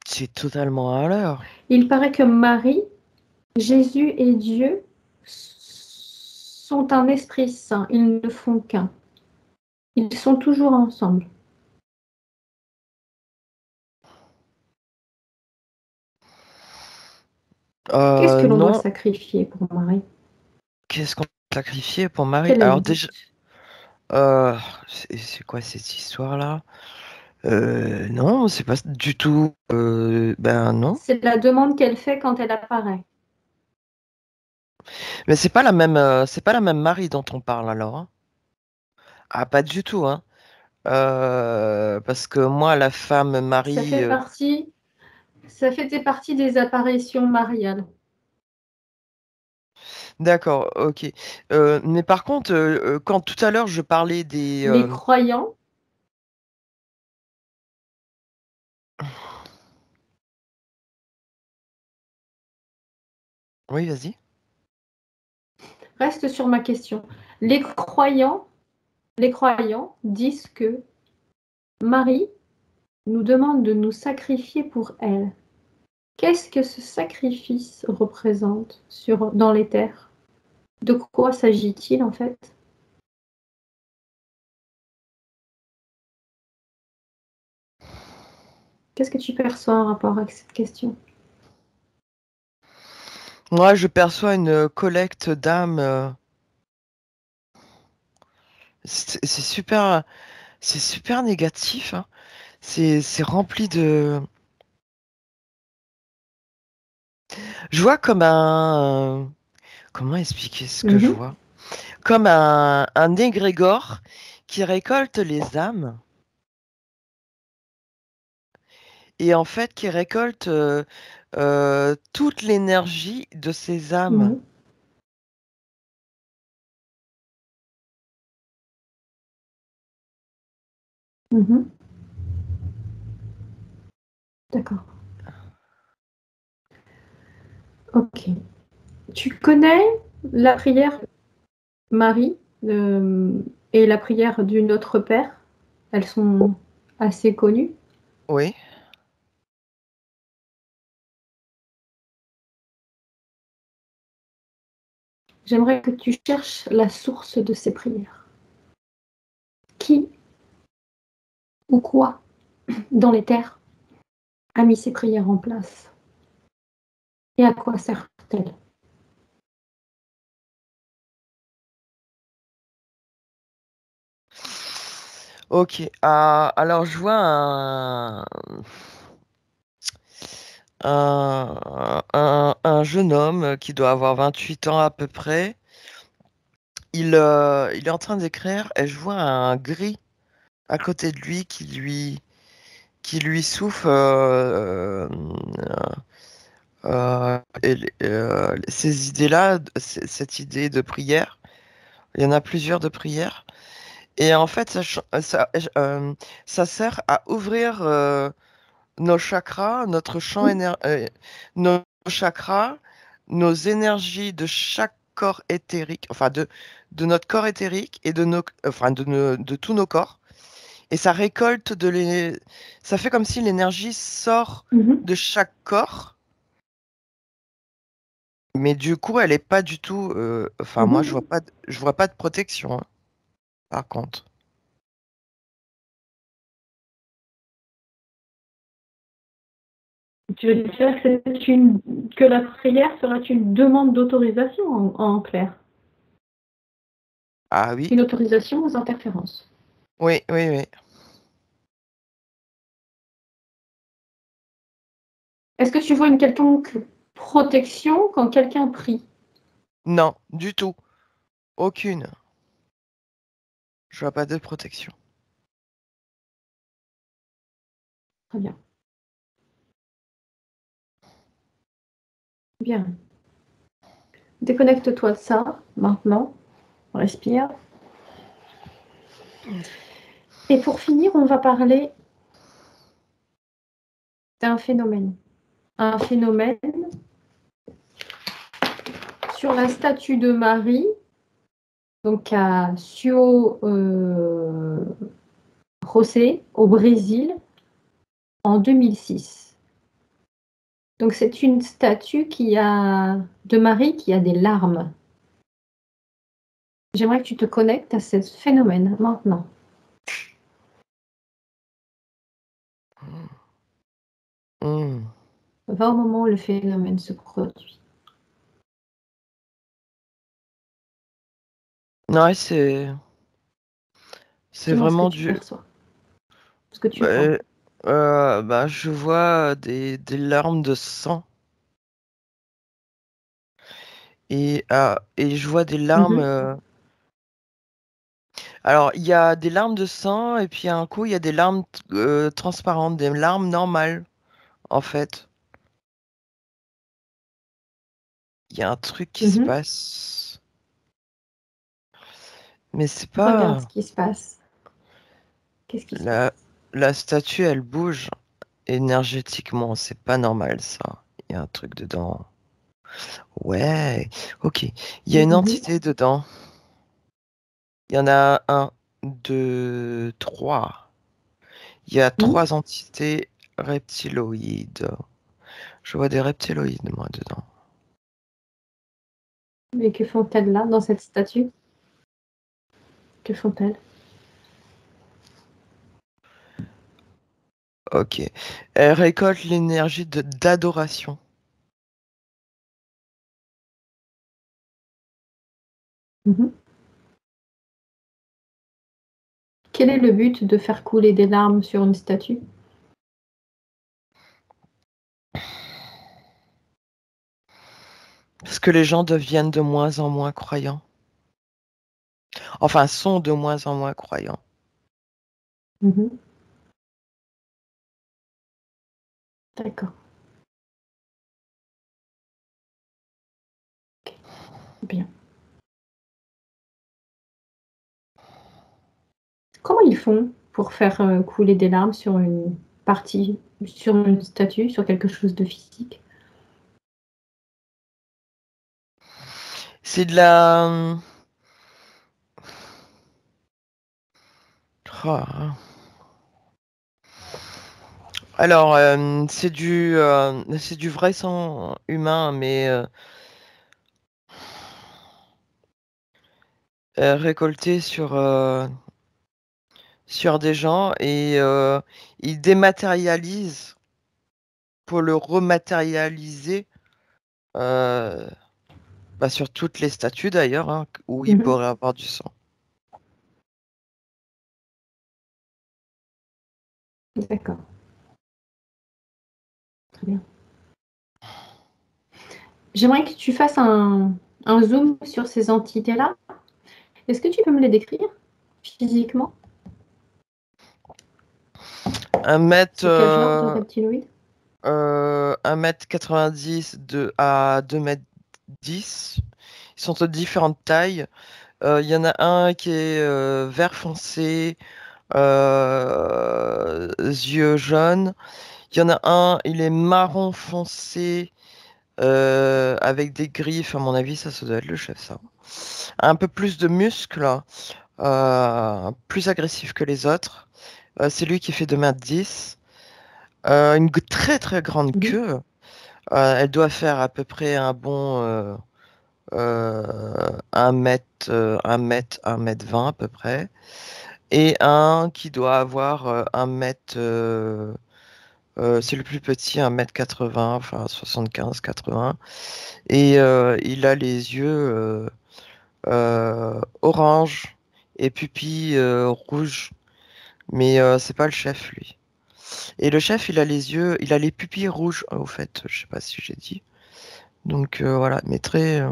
C'est totalement à l'heure. Il paraît que Marie, Jésus et Dieu sont un esprit saint, ils ne font qu'un. Ils sont toujours ensemble. Qu'est-ce que l'on doit Non, sacrifier pour Marie? qu'est-ce qu'on a sacrifié pour Marie? Quel est le Alors déjà, but? euh, c'est quoi cette histoire-là? Non, c'est pas du tout. Ben non. C'est la demande qu'elle fait quand elle apparaît. Mais c'est pas la même Marie dont on parle alors, hein. Ah, pas du tout, hein. Parce que moi, la femme Ça Marie. fait partie, ça fait partie des apparitions mariales. D'accord, ok. Mais par contre, quand tout à l'heure je parlais des. Les croyants, Oui, vas-y. reste sur ma question. Les croyants disent que Marie nous demande de nous sacrifier pour elle. Qu'est-ce que ce sacrifice représente dans les terres? De quoi s'agit-il en fait? Qu'est-ce que tu perçois en rapport avec cette question? Moi, je perçois une collecte d'âmes. C'est super, c'est super négatif, hein. C'est rempli de. Je vois comme un. Comment expliquer ce que je Mhm, vois? Comme un égrégore qui récolte les âmes et en fait qui récolte toute l'énergie de ces âmes. mhm, mhm. D'accord. Ok. Tu connais la prière Marie et la prière du Notre Père? Elles sont assez connues. Oui. J'aimerais que tu cherches la source de ces prières. Qui ou quoi dans les terres a mis ces prières en place? Et à quoi servent-elles? Ok. Alors je vois un jeune homme qui doit avoir 28 ans à peu près. Il est en train d'écrire et je vois un gris à côté de lui qui lui souffle ces idées-là, cette idée de prière. Il y en a plusieurs de prières. Et en fait, ça sert à ouvrir nos chakras, notre champ Mhm. nos chakras, nos énergies de chaque corps éthérique, enfin de notre corps éthérique et de tous nos corps. Et ça récolte ça fait comme si l'énergie sort Mhm. de chaque corps, mais du coup, elle est pas du tout. Enfin, moi, Mhm. je vois pas de protection, hein, par contre. Tu veux dire que, que la prière sera une demande d'autorisation en clair, Ah oui, une autorisation aux interférences. oui, oui, oui. Est-ce que tu vois une quelconque protection quand quelqu'un prie? Non, du tout. Aucune. Je vois pas de protection. Très bien. Bien. Déconnecte-toi de ça maintenant. Respire. Et pour finir, on va parler d'un phénomène. Un phénomène sur la statue de Marie, donc à Sio José, au Brésil, en 2006. Donc c'est une statue de Marie qui a des larmes. J'aimerais que tu te connectes à ce phénomène maintenant. Hmm. Va au moment où le phénomène se produit. Ouais, c'est Dis-moi ce que vraiment tu du. perçois, ce que tu vois. Bah, bah, je vois des larmes de sang et je vois des larmes. Mhm, Alors, il y a des larmes de sang et puis un coup, il y a des larmes transparentes, des larmes normales, en fait. Il y a un truc qui se mhm. passe, mais c'est Regarde ce pas qui se passe. Qu'est-ce qui se la passe? la statue, elle bouge énergétiquement, c'est pas normal ça. Il y a un truc dedans. Ouais, ok. Il y a une Mhm, entité dedans. Il y en a un, deux, trois. Il y a mhm. trois entités reptiloïdes. Je vois des reptiloïdes, moi, dedans. Mais que font-elles là, dans cette statue? Que font-elles? Ok. Elle récolte l'énergie d'adoration. Mhm. Quel est le but de faire couler des larmes sur une statue? Parce que les gens deviennent de moins en moins croyants. Enfin, sont de moins en moins croyants. Mhm. D'accord, bien. Comment ils font pour faire couler des larmes sur une partie, sur une statue, sur quelque chose de physique? C'est de la... Ah. Alors, c'est du vrai sang humain, mais récolté sur des gens et ils dématérialisent pour le rematérialiser euh, bah, sur toutes les statues d'ailleurs, hein, où il Mhm. pourrait avoir du sang. D'accord, très bien. J'aimerais que tu fasses un zoom sur ces entités-là. Est-ce que tu peux me les décrire physiquement? Un mètre, C'est quel genre de reptiloïde? 1,90 m à 2,10 m. Ils sont de différentes tailles. Il y en a un qui est vert foncé, yeux jaunes. Il y en a un, il est marron foncé, avec des griffes. À mon avis, ça doit être le chef, ça. Un peu plus de muscles, plus agressif que les autres. C'est lui qui fait 2,10 m. Une très très grande Mhm. queue. Elle doit faire à peu près un bon 1 mètre, 1 mètre 20 à peu près. Et un qui doit avoir 1 mètre, c'est le plus petit, 1,80 m, enfin 75-80. Et il a les yeux orange et pupilles rouges. Mais c'est pas le chef, lui. Et le chef, il a les pupilles rouges, au fait, je sais pas si j'ai dit. Donc voilà, mais très.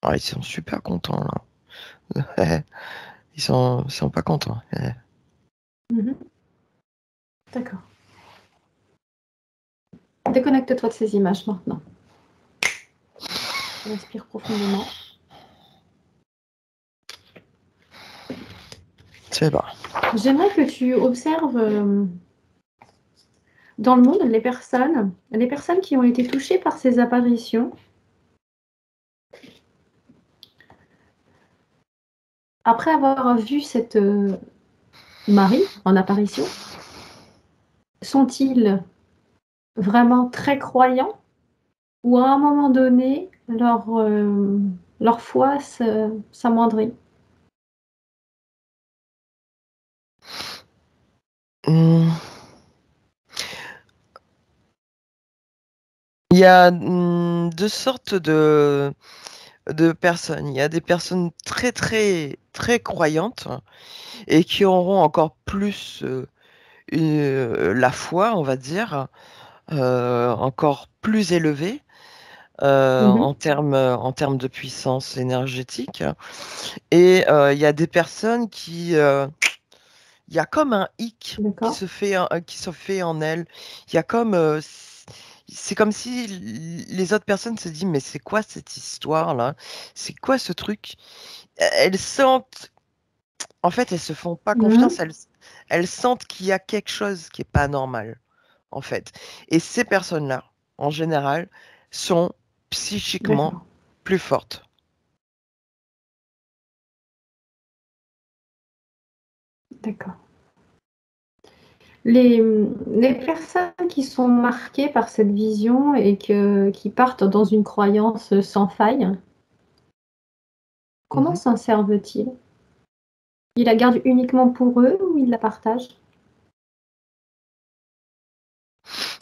Ah, ils sont super contents là. Ils sont pas contents. Mhm. D'accord. Déconnecte-toi de ces images maintenant. Respire profondément. C'est bon. J'aimerais que tu observes dans le monde les personnes qui ont été touchées par ces apparitions. Après avoir vu cette Marie en apparition, sont-ils vraiment très croyants ou à un moment donné, leur foi s'amoindrit? Hmm. Il y a deux sortes de personnes. Il y a des personnes très très très croyantes et qui auront encore plus la foi, on va dire, encore plus élevée Mhm. en termes de puissance énergétique. Et il y a des personnes il y a comme un hic D'accord. qui se fait en elles. Il y a comme, c'est comme si les autres personnes se disent, mais c'est quoi cette histoire-là? C'est quoi ce truc? Elles sentent, en fait, elles se font pas confiance. Mhm. Elles sentent qu'il y a quelque chose qui est pas normal, en fait. Et ces personnes-là, en général, sont psychiquement D'accord. plus fortes. D'accord. Les personnes qui sont marquées par cette vision et qui partent dans une croyance sans faille, comment Mhm. s'en servent-ils? Ils la gardent uniquement pour eux ou ils la partagent?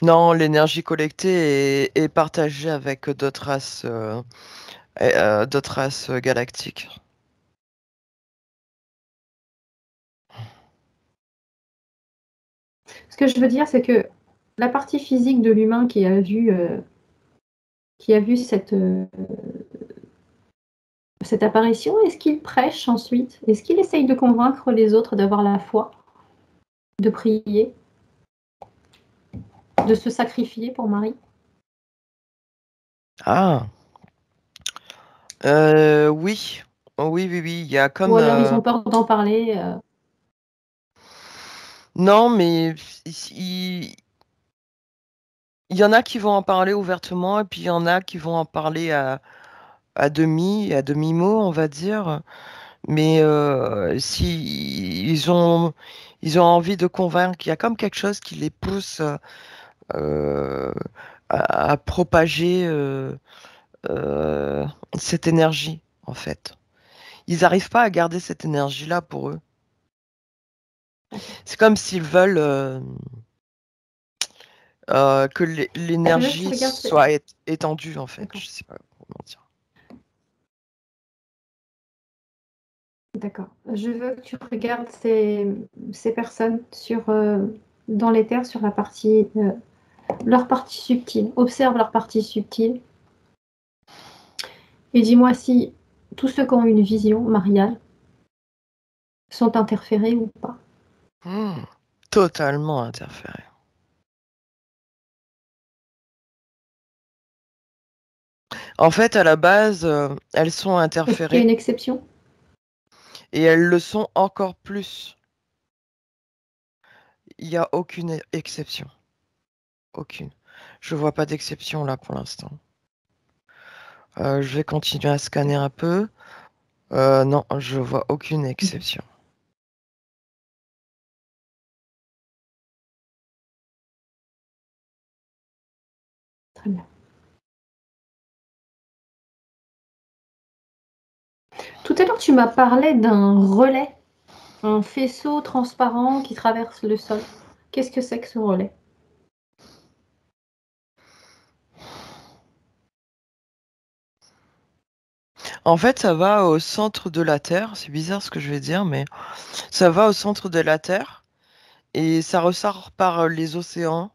Non, l'énergie collectée est partagée avec d'autres races galactiques. Ce que je veux dire, c'est que la partie physique de l'humain qui a vu cette apparition, est-ce qu'il prêche ensuite? Est-ce qu'il essaye de convaincre les autres d'avoir la foi, de prier, de se sacrifier pour Marie? Ah, oui. Oui, oui, oui. Il y a Ou comme. alors ils ont peur d'en parler? Non, mais il, il y en a qui vont en parler ouvertement, et puis il y en a qui vont en parler à demi-mot, on va dire. Mais si ils ont envie de convaincre, il y a comme quelque chose qui les pousse euh, à propager euh, cette énergie, en fait. Ils n'arrivent pas à garder cette énergie-là pour eux. D'accord. C'est comme s'ils veulent que Je veux que tu l'énergie regardes soit étendue, en fait. d'accord, Je sais pas comment dire. d'accord. Je veux que tu regardes ces personnes dans l'éther sur leur partie subtile. Observe leur partie subtile et dis-moi si tous ceux qui ont une vision mariale sont interférés ou pas. Hmm. Totalement interféré. En fait, à la base, elles sont Est-ce qu'il y a interférées une exception? et elles le sont encore plus. Il n'y a aucune exception. Aucune. Je vois pas d'exception là pour l'instant. Je vais continuer à scanner un peu. Non, je vois aucune exception. Très bien. Tout à l'heure, tu m'as parlé d'un relais, un faisceau transparent qui traverse le sol. Qu'est-ce que c'est que ce relais? En fait, ça va au centre de la Terre. C'est bizarre ce que je vais dire, mais ça va au centre de la Terre et ça ressort par les océans.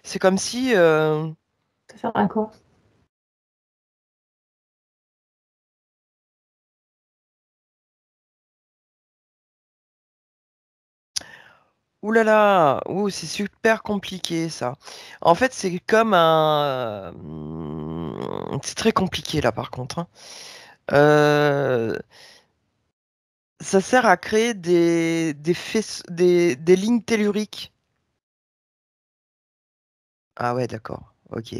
C'est comme si... Ça sert à quoi? Ouh là là, ouh, c'est super compliqué ça. En fait, c'est comme un... C'est très compliqué là par contre, hein. Ça sert à créer des lignes telluriques. Ah ouais, d'accord. Ok.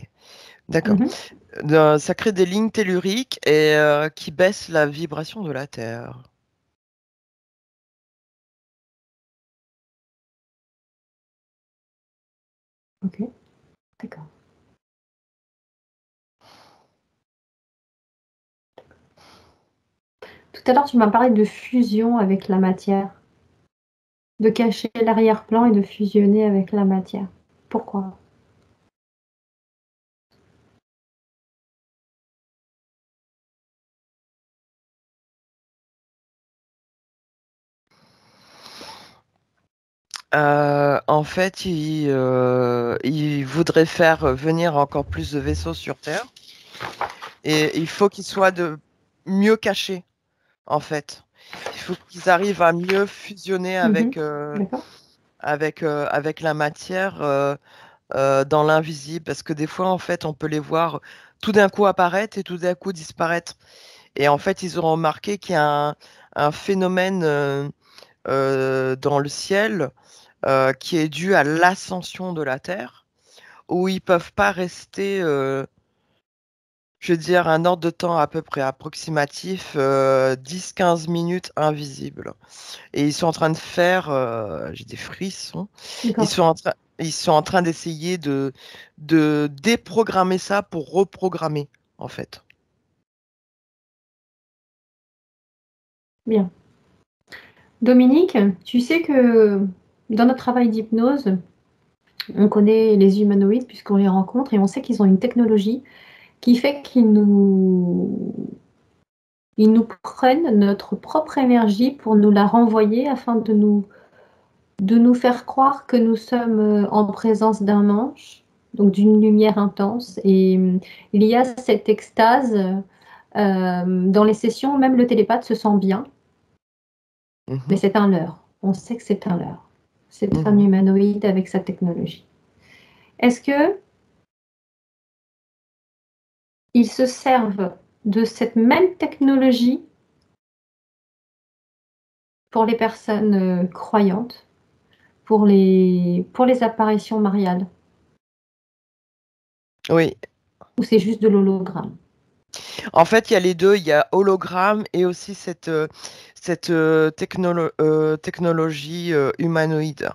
D'accord. Mhm. Ça crée des lignes telluriques et qui baissent la vibration de la Terre. Ok, d'accord. Tout à l'heure, tu m'as parlé de fusion avec la matière, de cacher l'arrière-plan et de fusionner avec la matière. Pourquoi? En fait, il voudrait faire venir encore plus de vaisseaux sur Terre et il faut qu'ils soient de mieux cachés, en fait. Il faut qu'ils arrivent à mieux fusionner Mhm. D'accord. avec la matière dans l'invisible, parce que des fois, en fait, on peut les voir tout d'un coup apparaître et tout d'un coup disparaître. Et en fait, ils ont remarqué qu'il y a un phénomène dans le ciel qui est dû à l'ascension de la Terre, où ils peuvent pas rester, je veux dire, un ordre de temps à peu près approximatif, 10-15 minutes invisibles. Et ils sont en train de faire, j'ai des frissons, ils D'accord. sont en train, ils sont en train d'essayer de déprogrammer ça pour reprogrammer, en fait. Bien. Dominique, tu sais que dans notre travail d'hypnose, on connaît les humanoïdes puisqu'on les rencontre et on sait qu'ils ont une technologie qui fait ils nous prennent notre propre énergie pour nous la renvoyer afin de nous faire croire que nous sommes en présence d'un ange, donc d'une lumière intense. Et il y a cette extase dans les sessions, même le télépathe se sent bien, mais Mhm, c'est un leurre. On sait que c'est un leurre. Cette femme mhm. humanoïde avec sa technologie. Est-ce que ils se servent de cette même technologie pour les personnes croyantes, pour les apparitions mariales, Oui, ou c'est juste de l'hologramme? en fait, il y a les deux, il y a hologramme et aussi cette technologie humanoïde.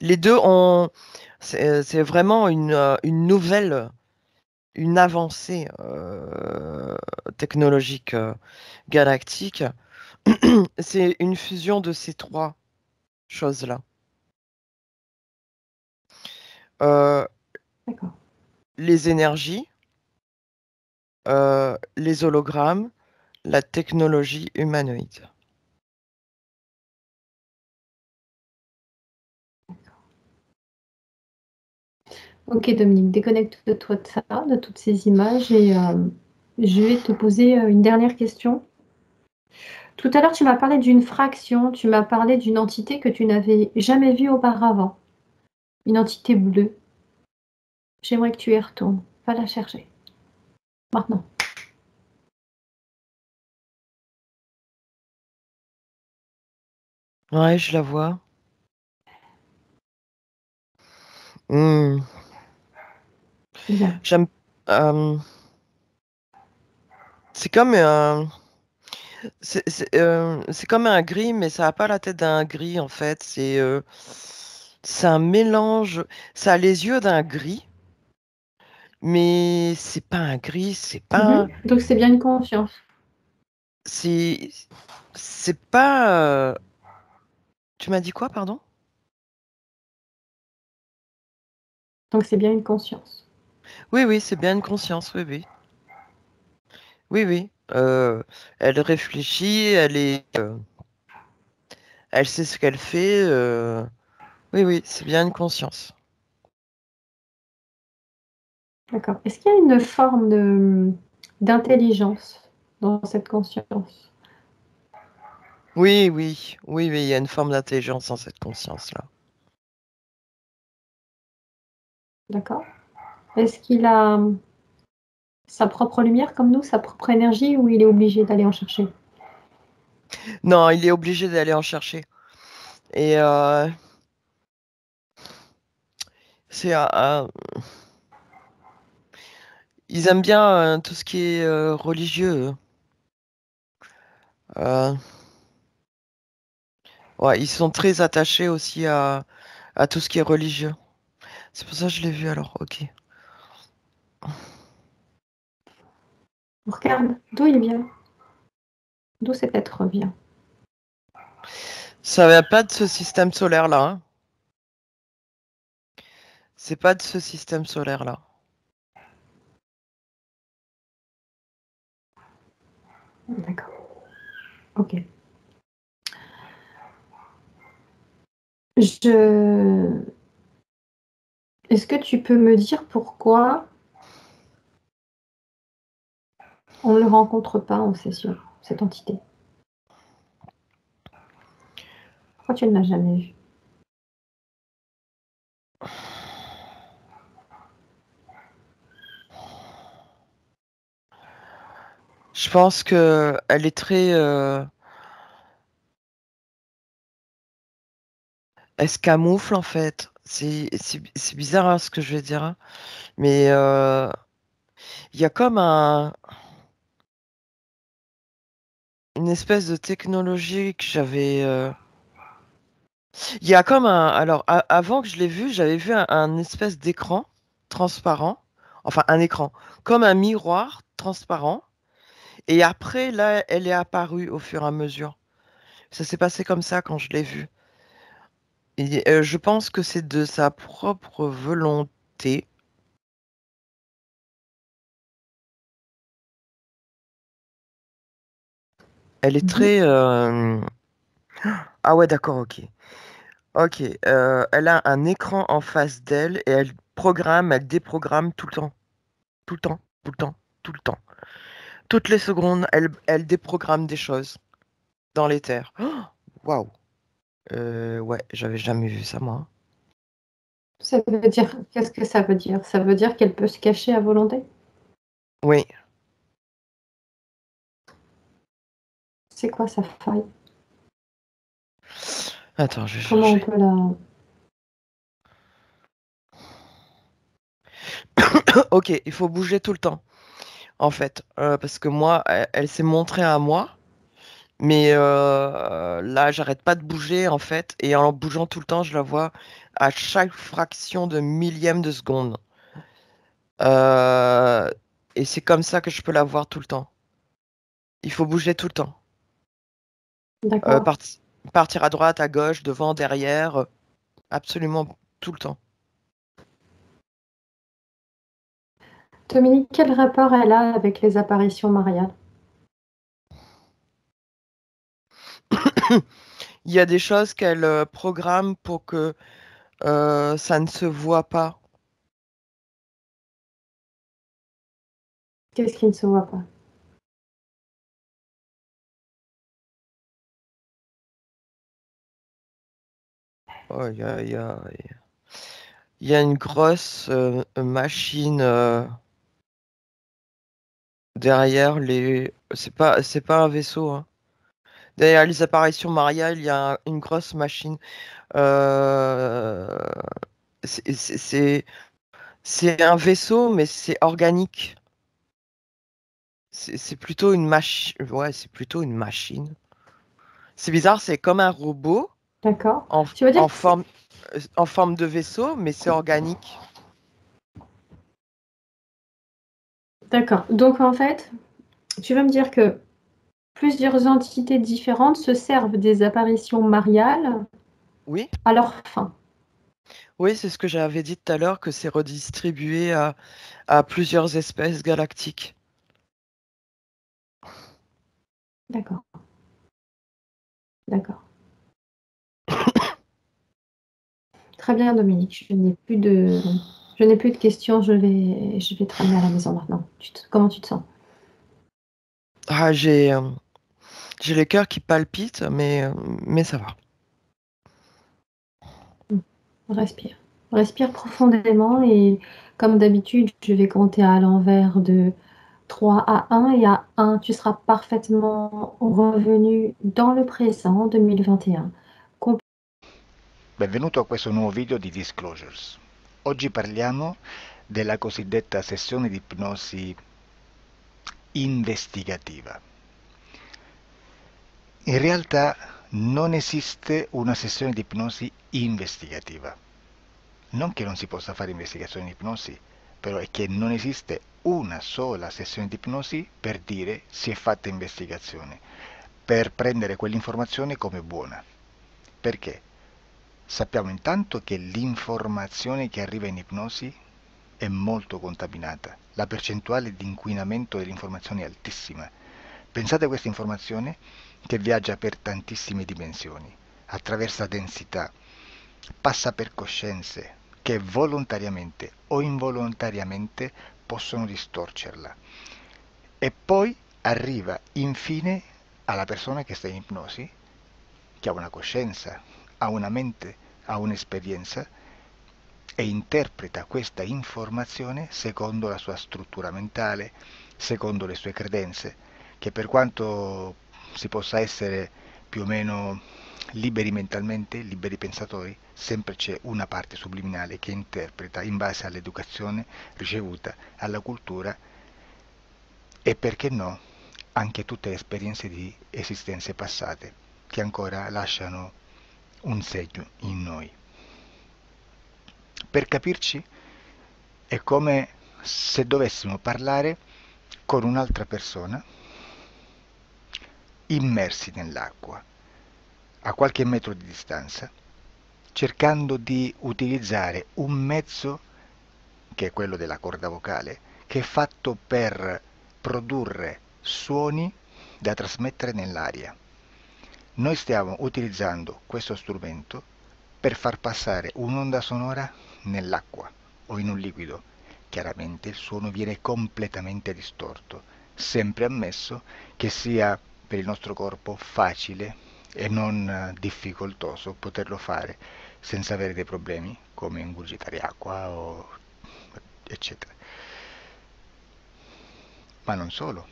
Les deux ont, c'est vraiment une nouvelle, une avancée technologique galactique. C'est une fusion de ces trois choses-là. Euh, D'accord. les énergies, les hologrammes, la technologie humanoïde. Ok Dominique, déconnecte-toi de ça, de toutes ces images, et je vais te poser une dernière question. Tout à l'heure, tu m'as parlé d'une fraction, tu m'as parlé d'une entité que tu n'avais jamais vue auparavant. Une entité bleue. J'aimerais que tu y retournes. Va la chercher. Maintenant. Ouais, je la vois. Hmm. Bien. J'aime. euh, c'est comme un. C'est comme un gris, mais ça n'a pas la tête d'un gris en fait. C'est un mélange. Ça a les yeux d'un gris, mais c'est pas un gris. C'est pas. Donc c'est bien une conscience. C'est. C'est pas. Tu m'as dit quoi, pardon? Donc c'est bien une conscience. Oui, oui, c'est bien une conscience. Oui, oui. Oui, oui. Elle réfléchit. Elle sait ce qu'elle fait. Oui, oui, c'est bien une conscience. D'accord. Est-ce qu'il y a une forme d'intelligence dans cette conscience? Oui, oui, oui, oui, il y a une forme d'intelligence en cette conscience-là. D'accord. Est-ce qu'il a sa propre lumière comme nous, sa propre énergie, ou il est obligé d'aller en chercher? Non, il est obligé d'aller en chercher. Et c'est ils aiment bien tout ce qui est religieux. Eux. Euh, ouais, ils sont très attachés aussi à tout ce qui est religieux. C'est pour ça que je l'ai vu alors, ok. On regarde d'où il vient, d'où cet être vient. Ça vient pas de ce système solaire-là. Hein. C'est pas de ce système solaire-là. D'accord. Ok. Je... Est-ce que tu peux me dire pourquoi on ne le rencontre pas en session, cette entité? Pourquoi tu ne l'as jamais vu? Je pense que elle est très elle se camoufle en fait. C'est bizarre hein, ce que je vais dire, hein. Mais il y a comme une espèce de technologie que j'avais. Il y a comme un. Alors, avant que je l'ai vu, j'avais vu un espèce d'écran transparent. Enfin, un écran. Comme un miroir transparent. Et après, là, elle est apparue au fur et à mesure. Ça s'est passé comme ça quand je l'ai vue. Et je pense que c'est de sa propre volonté. Elle est Mhm. très. Ah ouais, d'accord, ok. Ok. Elle a un écran en face d'elle et elle programme, elle déprogramme tout le temps. Tout le temps, tout le temps, tout le temps. Toutes les secondes, elle déprogramme des choses dans l'éther. Oh, waouh! Ouais, j'avais jamais vu ça, moi. Ça veut dire, qu'est-ce que ça veut dire? Ça veut dire qu'elle peut se cacher à volonté? Oui. C'est quoi sa faille? Attends, je vais Comment on chercher. peut la... Ok, il faut bouger tout le temps, en fait. Parce que moi, elle s'est montrée à moi. Mais là, j'arrête pas de bouger, en fait. Et en bougeant tout le temps, je la vois à chaque fraction de millième de seconde. Euh, et c'est comme ça que je peux la voir tout le temps. Il faut bouger tout le temps. Euh, D'accord. parti- Partir à droite, à gauche, devant, derrière, absolument tout le temps. Dominique, quel rapport elle a avec les apparitions mariales? Il y a des choses qu'elle programme pour que ça ne se voit pas. Qu'est-ce qui ne se voit pas? Aïe, aïe, aïe. Il y a une grosse machine derrière les. C'est pas un vaisseau, hein. Derrière les apparitions mariales, il y a une grosse machine. Euh, c'est c'est- c'est- c'est un vaisseau, mais c'est organique. C'est plutôt une machine. Ouais, c'est plutôt une machine. C'est bizarre, c'est comme un robot D'accord. en, Tu veux dire en que c'est... forme, en forme de vaisseau, mais c'est organique. D'accord. Donc en fait, tu veux me dire que plusieurs entités différentes se servent des apparitions mariales Oui, à leur fin. oui, c'est ce que j'avais dit tout à l'heure, que c'est redistribué à plusieurs espèces galactiques. D'accord. D'accord. Très bien, Dominique. Je n'ai plus de questions. Je vais te ramener à la maison maintenant. Comment tu te sens? Ah, j'ai le cœur qui palpite, mais ça va. Respire. Respire profondément et comme d'habitude, je vais compter à l'envers de 3 à 1 et à 1, tu seras parfaitement revenu dans le présent 2021. Benvenuto a questo nuovo video di Disclosures. Oggi parliamo della cosiddetta sessione di ipnosi investigativa. In realtà non esiste una sessione di ipnosi investigativa. Non che non si possa fare investigazione di ipnosi, però è che non esiste una sola sessione di ipnosi per dire si è fatta investigazione, per prendere quell'informazione come buona. Perché? Sappiamo intanto che l'informazione che arriva in ipnosi è molto contaminata, la percentuale di inquinamento dell'informazione è altissima. Pensate a questa informazione che viaggia per tantissime dimensioni, attraversa densità, passa per coscienze che volontariamente o involontariamente possono distorcerla e poi arriva infine alla persona che sta in ipnosi, che ha una coscienza, ha una mente, ha un'esperienza e interpreta questa informazione secondo la sua struttura mentale, secondo le sue credenze, che per quanto si possa essere più o meno liberi mentalmente, liberi pensatori, sempre c'è una parte subliminale che interpreta in base all'educazione ricevuta, alla cultura e perché no anche tutte le esperienze di esistenze passate che ancora lasciano un segno in noi. Per capirci, è come se dovessimo parlare con un'altra persona immersi nell'acqua, a qualche metro di distanza, cercando di utilizzare un mezzo, che è quello della corda vocale, che è fatto per produrre suoni da trasmettere nell'aria. Noi stiamo utilizzando questo strumento per far passare un'onda sonora nell'acqua o in un liquido. Chiaramente il suono viene completamente distorto, sempre ammesso che sia per il nostro corpo facile e non difficoltoso poterlo fare senza avere dei problemi come ingurgitare acqua o eccetera. Ma non solo.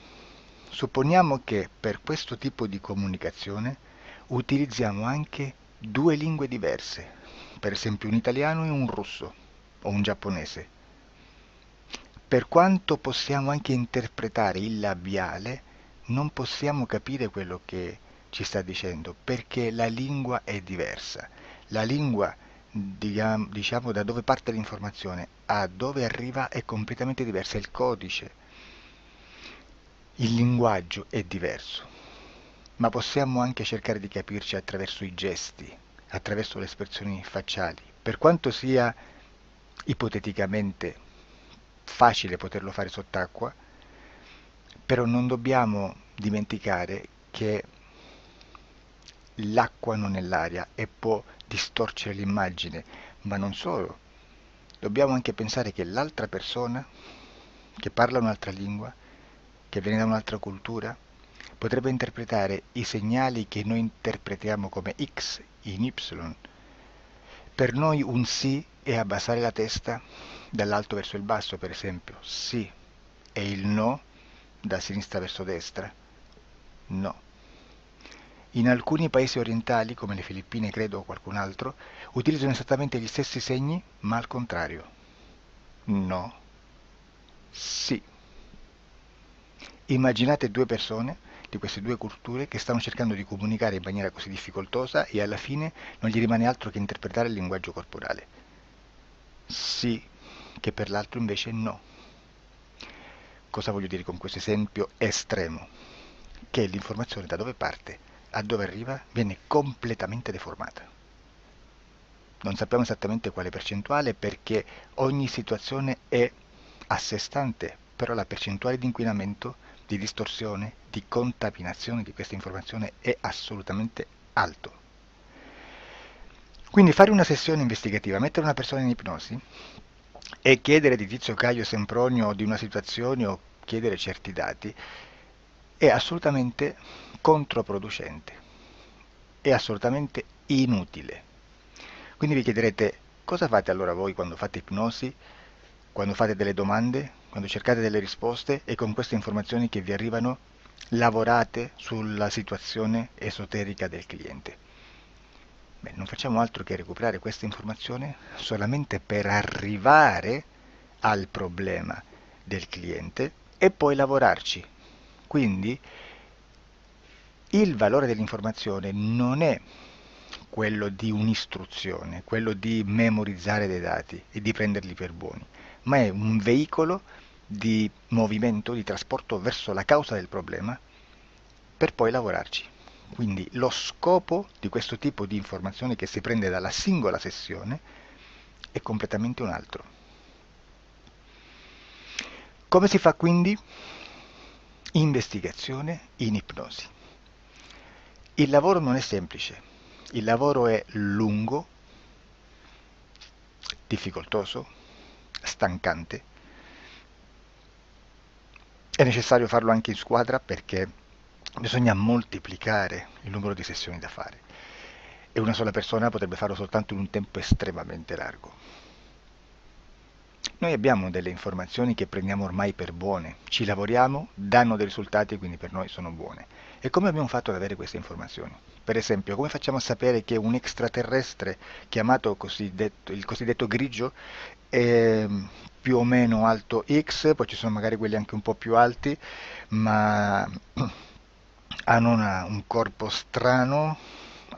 Supponiamo che per questo tipo di comunicazione utilizziamo anche due lingue diverse, per esempio un italiano e un russo o un giapponese. Per quanto possiamo anche interpretare il labiale, non possiamo capire quello che ci sta dicendo perché la lingua è diversa. La lingua, diciamo, da dove parte l'informazione a dove arriva è completamente diversa, il codice, il linguaggio è diverso, ma possiamo anche cercare di capirci attraverso i gesti, attraverso le espressioni facciali. Per quanto sia ipoteticamente facile poterlo fare sott'acqua, però non dobbiamo dimenticare che l'acqua non è l'aria e può distorcere l'immagine, ma non solo. Dobbiamo anche pensare che l'altra persona, che parla un'altra lingua, che viene da un'altra cultura, potrebbe interpretare i segnali che noi interpretiamo come X in Y Per noi un sì è abbassare la testa dall'alto verso il basso, per esempio, sì, e il no da sinistra verso destra, no. In alcuni paesi orientali, come le Filippine credo o qualcun altro, utilizzano esattamente gli stessi segni, ma al contrario. No, sì. Immaginate due persone di queste due culture che stanno cercando di comunicare in maniera così difficoltosa e alla fine non gli rimane altro che interpretare il linguaggio corporale. Sì, che per l'altro invece no. Cosa voglio dire con questo esempio estremo? Che l'informazione da dove parte a dove arriva viene completamente deformata. Non sappiamo esattamente quale percentuale perché ogni situazione è a sé stante, però la percentuale di inquinamento, di distorsione, di contaminazione di questa informazione è assolutamente alto. Quindi fare una sessione investigativa, mettere una persona in ipnosi e chiedere di Tizio Caio Sempronio di una situazione o chiedere certi dati è assolutamente controproducente, è assolutamente inutile. Quindi vi chiederete cosa fate allora voi quando fate ipnosi, quando fate delle domande, quando cercate delle risposte e con queste informazioni che vi arrivano lavorate sulla situazione esoterica del cliente. Beh, non facciamo altro che recuperare questa informazione solamente per arrivare al problema del cliente e poi lavorarci. Quindi il valore dell'informazione non è quello di un'istruzione, quello di memorizzare dei dati e di prenderli per buoni, ma è un veicolo di movimento, di trasporto verso la causa del problema per poi lavorarci. Quindi lo scopo di questo tipo di informazione che si prende dalla singola sessione è completamente un altro. Come si fa quindi? Investigazione in ipnosi. Il lavoro non è semplice, il lavoro è lungo, difficoltoso, stancante. È necessario farlo anche in squadra perché bisogna moltiplicare il numero di sessioni da fare e una sola persona potrebbe farlo soltanto in un tempo estremamente largo. Noi abbiamo delle informazioni che prendiamo ormai per buone, ci lavoriamo, danno dei risultati e quindi per noi sono buone. E come abbiamo fatto ad avere queste informazioni? Per esempio, come facciamo a sapere che un extraterrestre chiamato il cosiddetto grigio è più o meno alto X, poi ci sono magari quelli anche un po' più alti, ma hanno un corpo strano,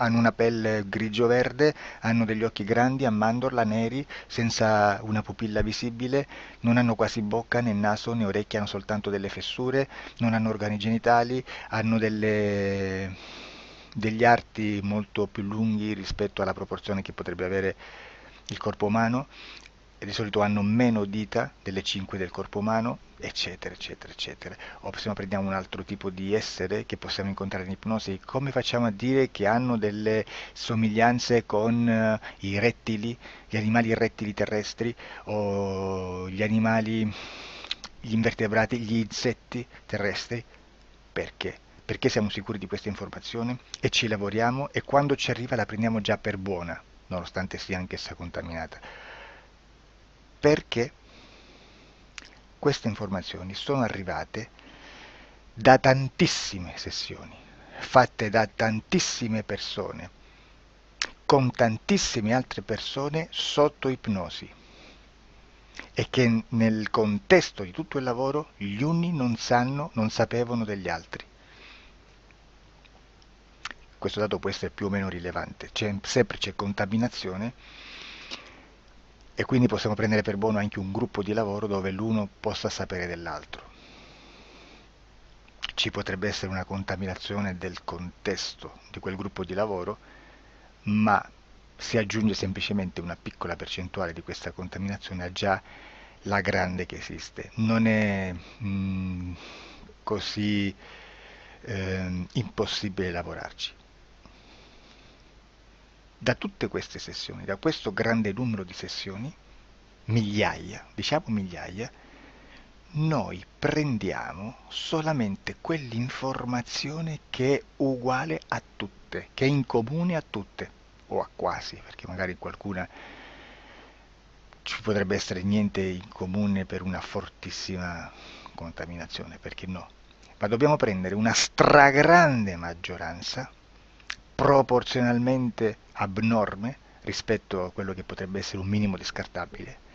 hanno una pelle grigio-verde, hanno degli occhi grandi a mandorla, neri, senza una pupilla visibile, non hanno quasi bocca né naso né orecchie, hanno soltanto delle fessure, non hanno organi genitali, hanno degli arti molto più lunghi rispetto alla proporzione che potrebbe avere il corpo umano, e di solito hanno meno dita delle 5 del corpo umano, eccetera, eccetera, eccetera. O se no prendiamo un altro tipo di essere che possiamo incontrare in ipnosi, come facciamo a dire che hanno delle somiglianze con i rettili, gli animali rettili terrestri o gli invertebrati, gli insetti terrestri? Perché? Perché siamo sicuri di questa informazione e ci lavoriamo e quando ci arriva la prendiamo già per buona, nonostante sia anch'essa contaminata. Perché queste informazioni sono arrivate da tantissime sessioni, fatte da tantissime persone, con tantissime altre persone sotto ipnosi e che nel contesto di tutto il lavoro gli uni non sapevano degli altri. Questo dato può essere più o meno rilevante, sempre c'è contaminazione e quindi possiamo prendere per buono anche un gruppo di lavoro dove l'uno possa sapere dell'altro. Ci potrebbe essere una contaminazione del contesto di quel gruppo di lavoro, ma si aggiunge semplicemente una piccola percentuale di questa contaminazione a già la grande che esiste. Non è così impossibile lavorarci. Da tutte queste sessioni, da questo grande numero di sessioni, migliaia, diciamo migliaia, noi prendiamo solamente quell'informazione che è uguale a tutte, che è in comune a tutte. o a quasi, perché magari in qualcuna ci potrebbe essere niente in comune per una fortissima contaminazione, perché no? Ma dobbiamo prendere una stragrande maggioranza proporzionalmente abnorme rispetto a quello che potrebbe essere un minimo di scartabile,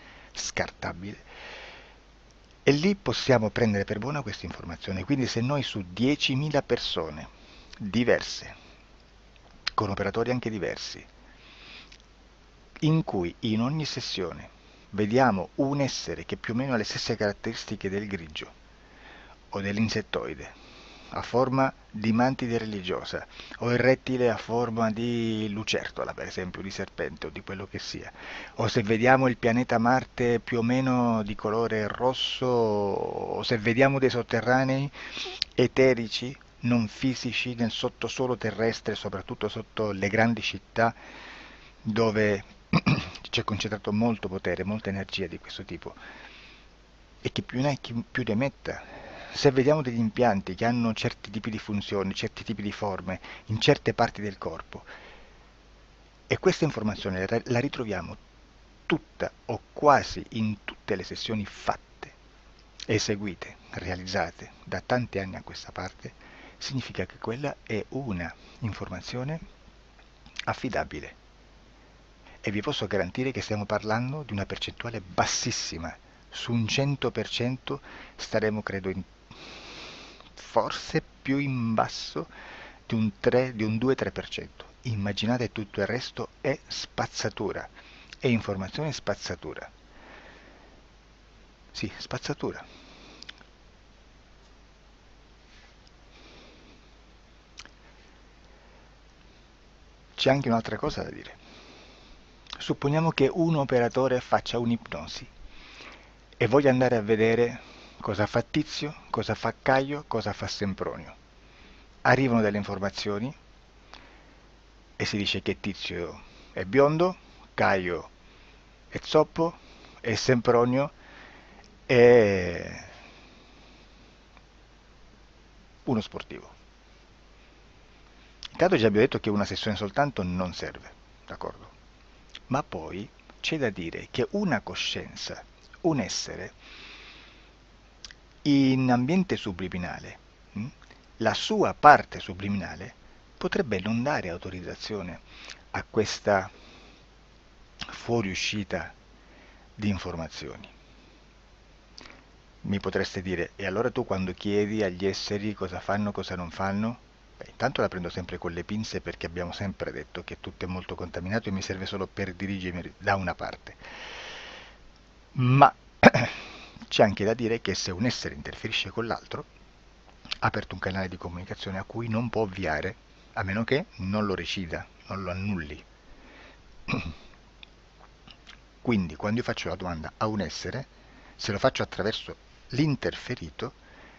e lì possiamo prendere per buona questa informazione. Quindi se noi su 10.000 persone diverse, con operatori anche diversi, in cui in ogni sessione vediamo un essere che più o meno ha le stesse caratteristiche del grigio o dell'insettoide, a forma di mantide religiosa, o il rettile a forma di lucertola, per esempio, di serpente o di quello che sia, o se vediamo il pianeta Marte più o meno di colore rosso, o se vediamo dei sotterranei eterici, non fisici, nel sottosuolo terrestre, soprattutto sotto le grandi città, dove c'è concentrato molto potere, molta energia di questo tipo, e che più ne hai più ne metta. Se vediamo degli impianti che hanno certi tipi di funzioni, certi tipi di forme in certe parti del corpo, e questa informazione la ritroviamo tutta o quasi in tutte le sessioni fatte, eseguite, realizzate da tanti anni a questa parte, significa che quella è una informazione affidabile. E vi posso garantire che stiamo parlando di una percentuale bassissima. Su un 100% staremo, credo, forse più in basso di un 3, di un 2-3%. Immaginate, tutto il resto è spazzatura, è informazione spazzatura. Sì, spazzatura. C'è anche un'altra cosa da dire. Supponiamo che un operatore faccia un'ipnosi e voglia andare a vedere cosa fa Tizio, cosa fa Caio, cosa fa Sempronio. Arrivano delle informazioni e si dice che Tizio è biondo, Caio è zoppo e Sempronio è uno sportivo. Intanto già abbiamo detto che una sessione soltanto non serve, d'accordo? Ma poi c'è da dire che una coscienza, un essere, in ambiente subliminale, la sua parte subliminale potrebbe non dare autorizzazione a questa fuoriuscita di informazioni. Mi potreste dire, e allora tu quando chiedi agli esseri cosa fanno, cosa non fanno? Beh, intanto la prendo sempre con le pinze, perché abbiamo sempre detto che tutto è molto contaminato e mi serve solo per dirigermi da una parte. Ma c'è anche da dire che se un essere interferisce con l'altro, ha aperto un canale di comunicazione a cui non può ovviare, a meno che non lo recida, non lo annulli. Quindi quando io faccio la domanda a un essere, se lo faccio attraverso l'interferito,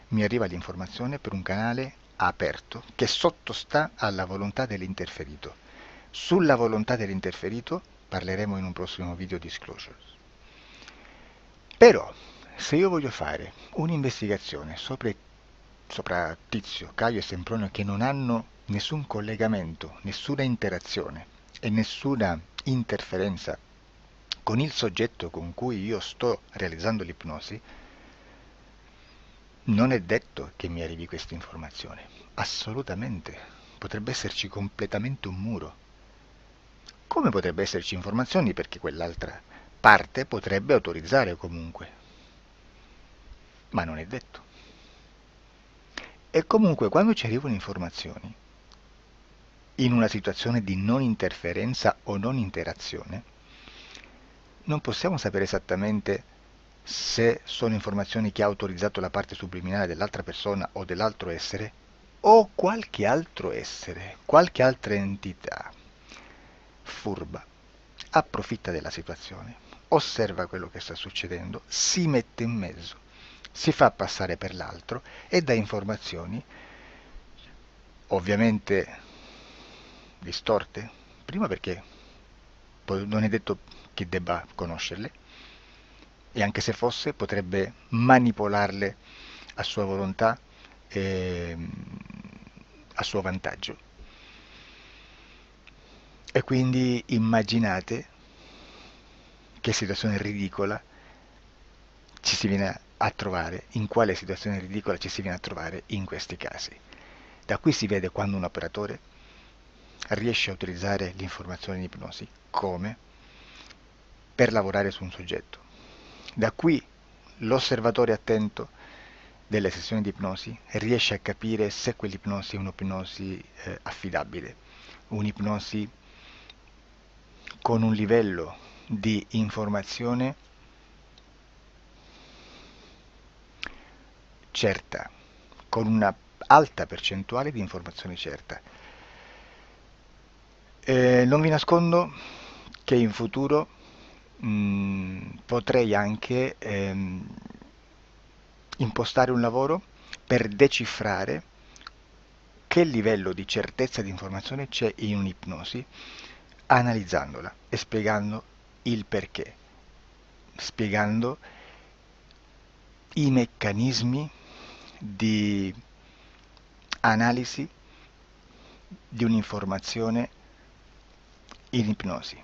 mi arriva l'informazione per un canale aperto che sottostà alla volontà dell'interferito. Sulla volontà dell'interferito parleremo in un prossimo video disclosures. Però, se io voglio fare un'investigazione sopra Tizio, Caio e Sempronio, che non hanno nessun collegamento, nessuna interazione e nessuna interferenza con il soggetto con cui io sto realizzando l'ipnosi, non è detto che mi arrivi questa informazione. Assolutamente. Potrebbe esserci completamente un muro. Come potrebbe esserci informazioni, perché quell'altra parte potrebbe autorizzare comunque. Ma non è detto. E comunque quando ci arrivano informazioni, in una situazione di non interferenza o non interazione, non possiamo sapere esattamente se sono informazioni che ha autorizzato la parte subliminale dell'altra persona o dell'altro essere, o qualche altro essere, qualche altra entità furba approfitta della situazione, osserva quello che sta succedendo, si mette in mezzo, si fa passare per l'altro e dà informazioni ovviamente distorte, prima perché non è detto che debba conoscerle, e anche se fosse potrebbe manipolarle a sua volontà e a suo vantaggio. E quindi immaginate che situazione ridicola ci si viene a trovare, in quale situazione ridicola ci si viene a trovare in questi casi. Da qui si vede quando un operatore riesce a utilizzare l'informazione in ipnosi come per lavorare su un soggetto. Da qui l'osservatore attento delle sessioni di ipnosi riesce a capire se quell'ipnosi è un'ipnosi affidabile, un'ipnosi con un livello di informazione certa, con una alta percentuale di informazione certa. Non vi nascondo che in futuro potrei anche impostare un lavoro per decifrare che livello di certezza di informazione c'è in un'ipnosi, analizzandola e spiegando il perché, spiegando i meccanismi di analisi di un'informazione in ipnosi,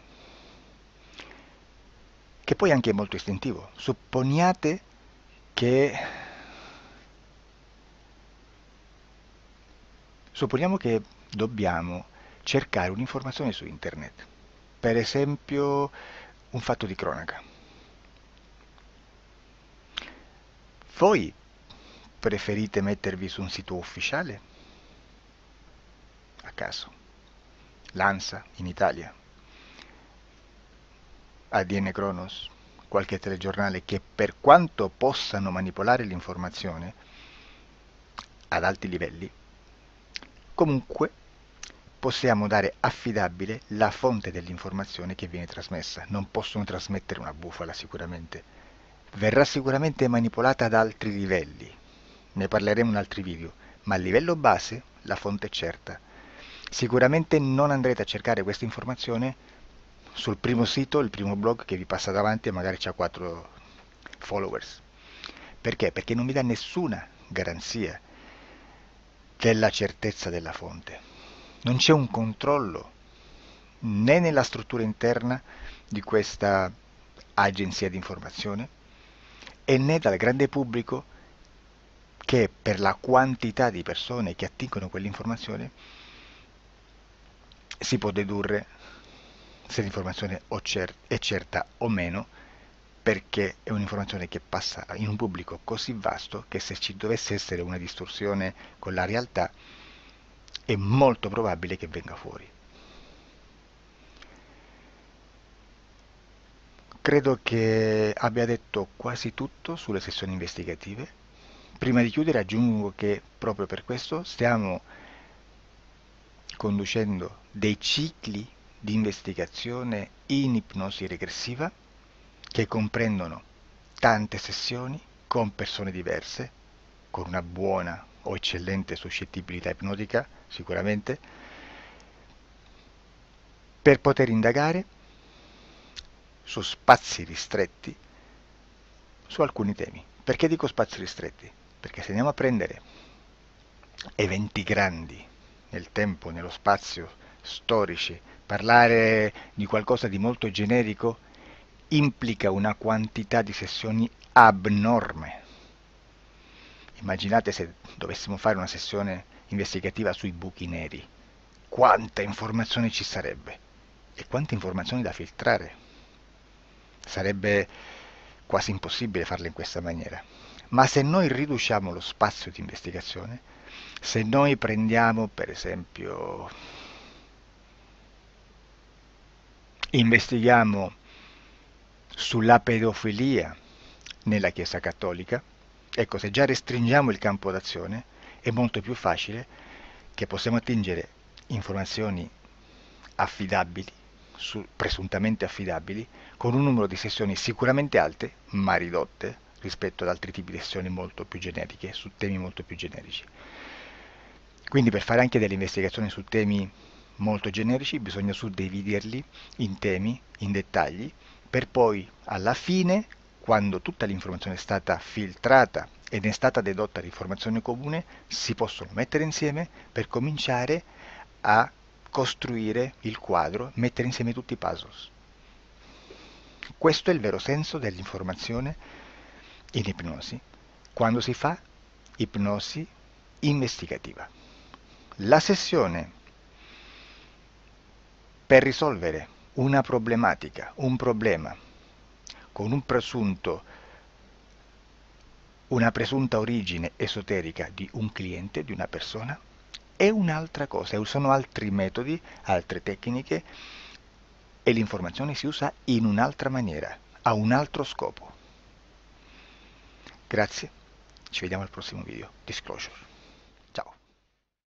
che poi anche è molto istintivo. Supponiamo che dobbiamo cercare un'informazione su internet, per esempio un fatto di cronaca. Voi preferite mettervi su un sito ufficiale? A caso. L'ANSA in Italia, ADN Kronos, qualche telegiornale che per quanto possano manipolare l'informazione ad alti livelli, comunque possiamo dare affidabile la fonte dell'informazione che viene trasmessa. Non possono trasmettere una bufala sicuramente. Verrà sicuramente manipolata ad altri livelli. Ne parleremo in altri video, ma a livello base la fonte è certa. Sicuramente non andrete a cercare questa informazione sul primo sito, il primo blog che vi passa davanti e magari ha 4 followers. Perché? Perché non vi dà nessuna garanzia della certezza della fonte. Non c'è un controllo né nella struttura interna di questa agenzia di informazione e né dal grande pubblico, che per la quantità di persone che attingono quell'informazione si può dedurre se l'informazione è certa o meno, perché è un'informazione che passa in un pubblico così vasto che se ci dovesse essere una distorsione con la realtà è molto probabile che venga fuori. Credo che abbia detto quasi tutto sulle sessioni investigative. Prima di chiudere aggiungo che proprio per questo stiamo conducendo dei cicli di investigazione in ipnosi regressiva che comprendono tante sessioni con persone diverse, con una buona o eccellente suscettibilità ipnotica sicuramente, per poter indagare su spazi ristretti su alcuni temi. Perché dico spazi ristretti? Perché se andiamo a prendere eventi grandi nel tempo, nello spazio, storici, parlare di qualcosa di molto generico implica una quantità di sessioni abnorme. Immaginate se dovessimo fare una sessione investigativa sui buchi neri, quanta informazione ci sarebbe e quante informazioni da filtrare. Sarebbe quasi impossibile farlo in questa maniera. Ma se noi riduciamo lo spazio di investigazione, se noi prendiamo per esempio, investighiamo sulla pedofilia nella Chiesa Cattolica, ecco, se già restringiamo il campo d'azione è molto più facile che possiamo attingere informazioni affidabili, presuntamente affidabili, con un numero di sessioni sicuramente alte, ma ridotte rispetto ad altri tipi di sessioni molto più generiche, su temi molto più generici. Quindi per fare anche delle investigazioni su temi molto generici bisogna suddividerli in temi, in dettagli, per poi alla fine, quando tutta l'informazione è stata filtrata ed è stata dedotta l'informazione comune, si possono mettere insieme per cominciare a costruire il quadro, mettere insieme tutti i puzzles. Questo è il vero senso dell'informazione in ipnosi, quando si fa ipnosi investigativa. La sessione per risolvere una problematica, un problema, con una presunta origine esoterica di un cliente, di una persona, è un'altra cosa, sono altri metodi, altre tecniche e l'informazione si usa in un'altra maniera, ha un altro scopo. Grazie, ci vediamo al prossimo video. Disclosure.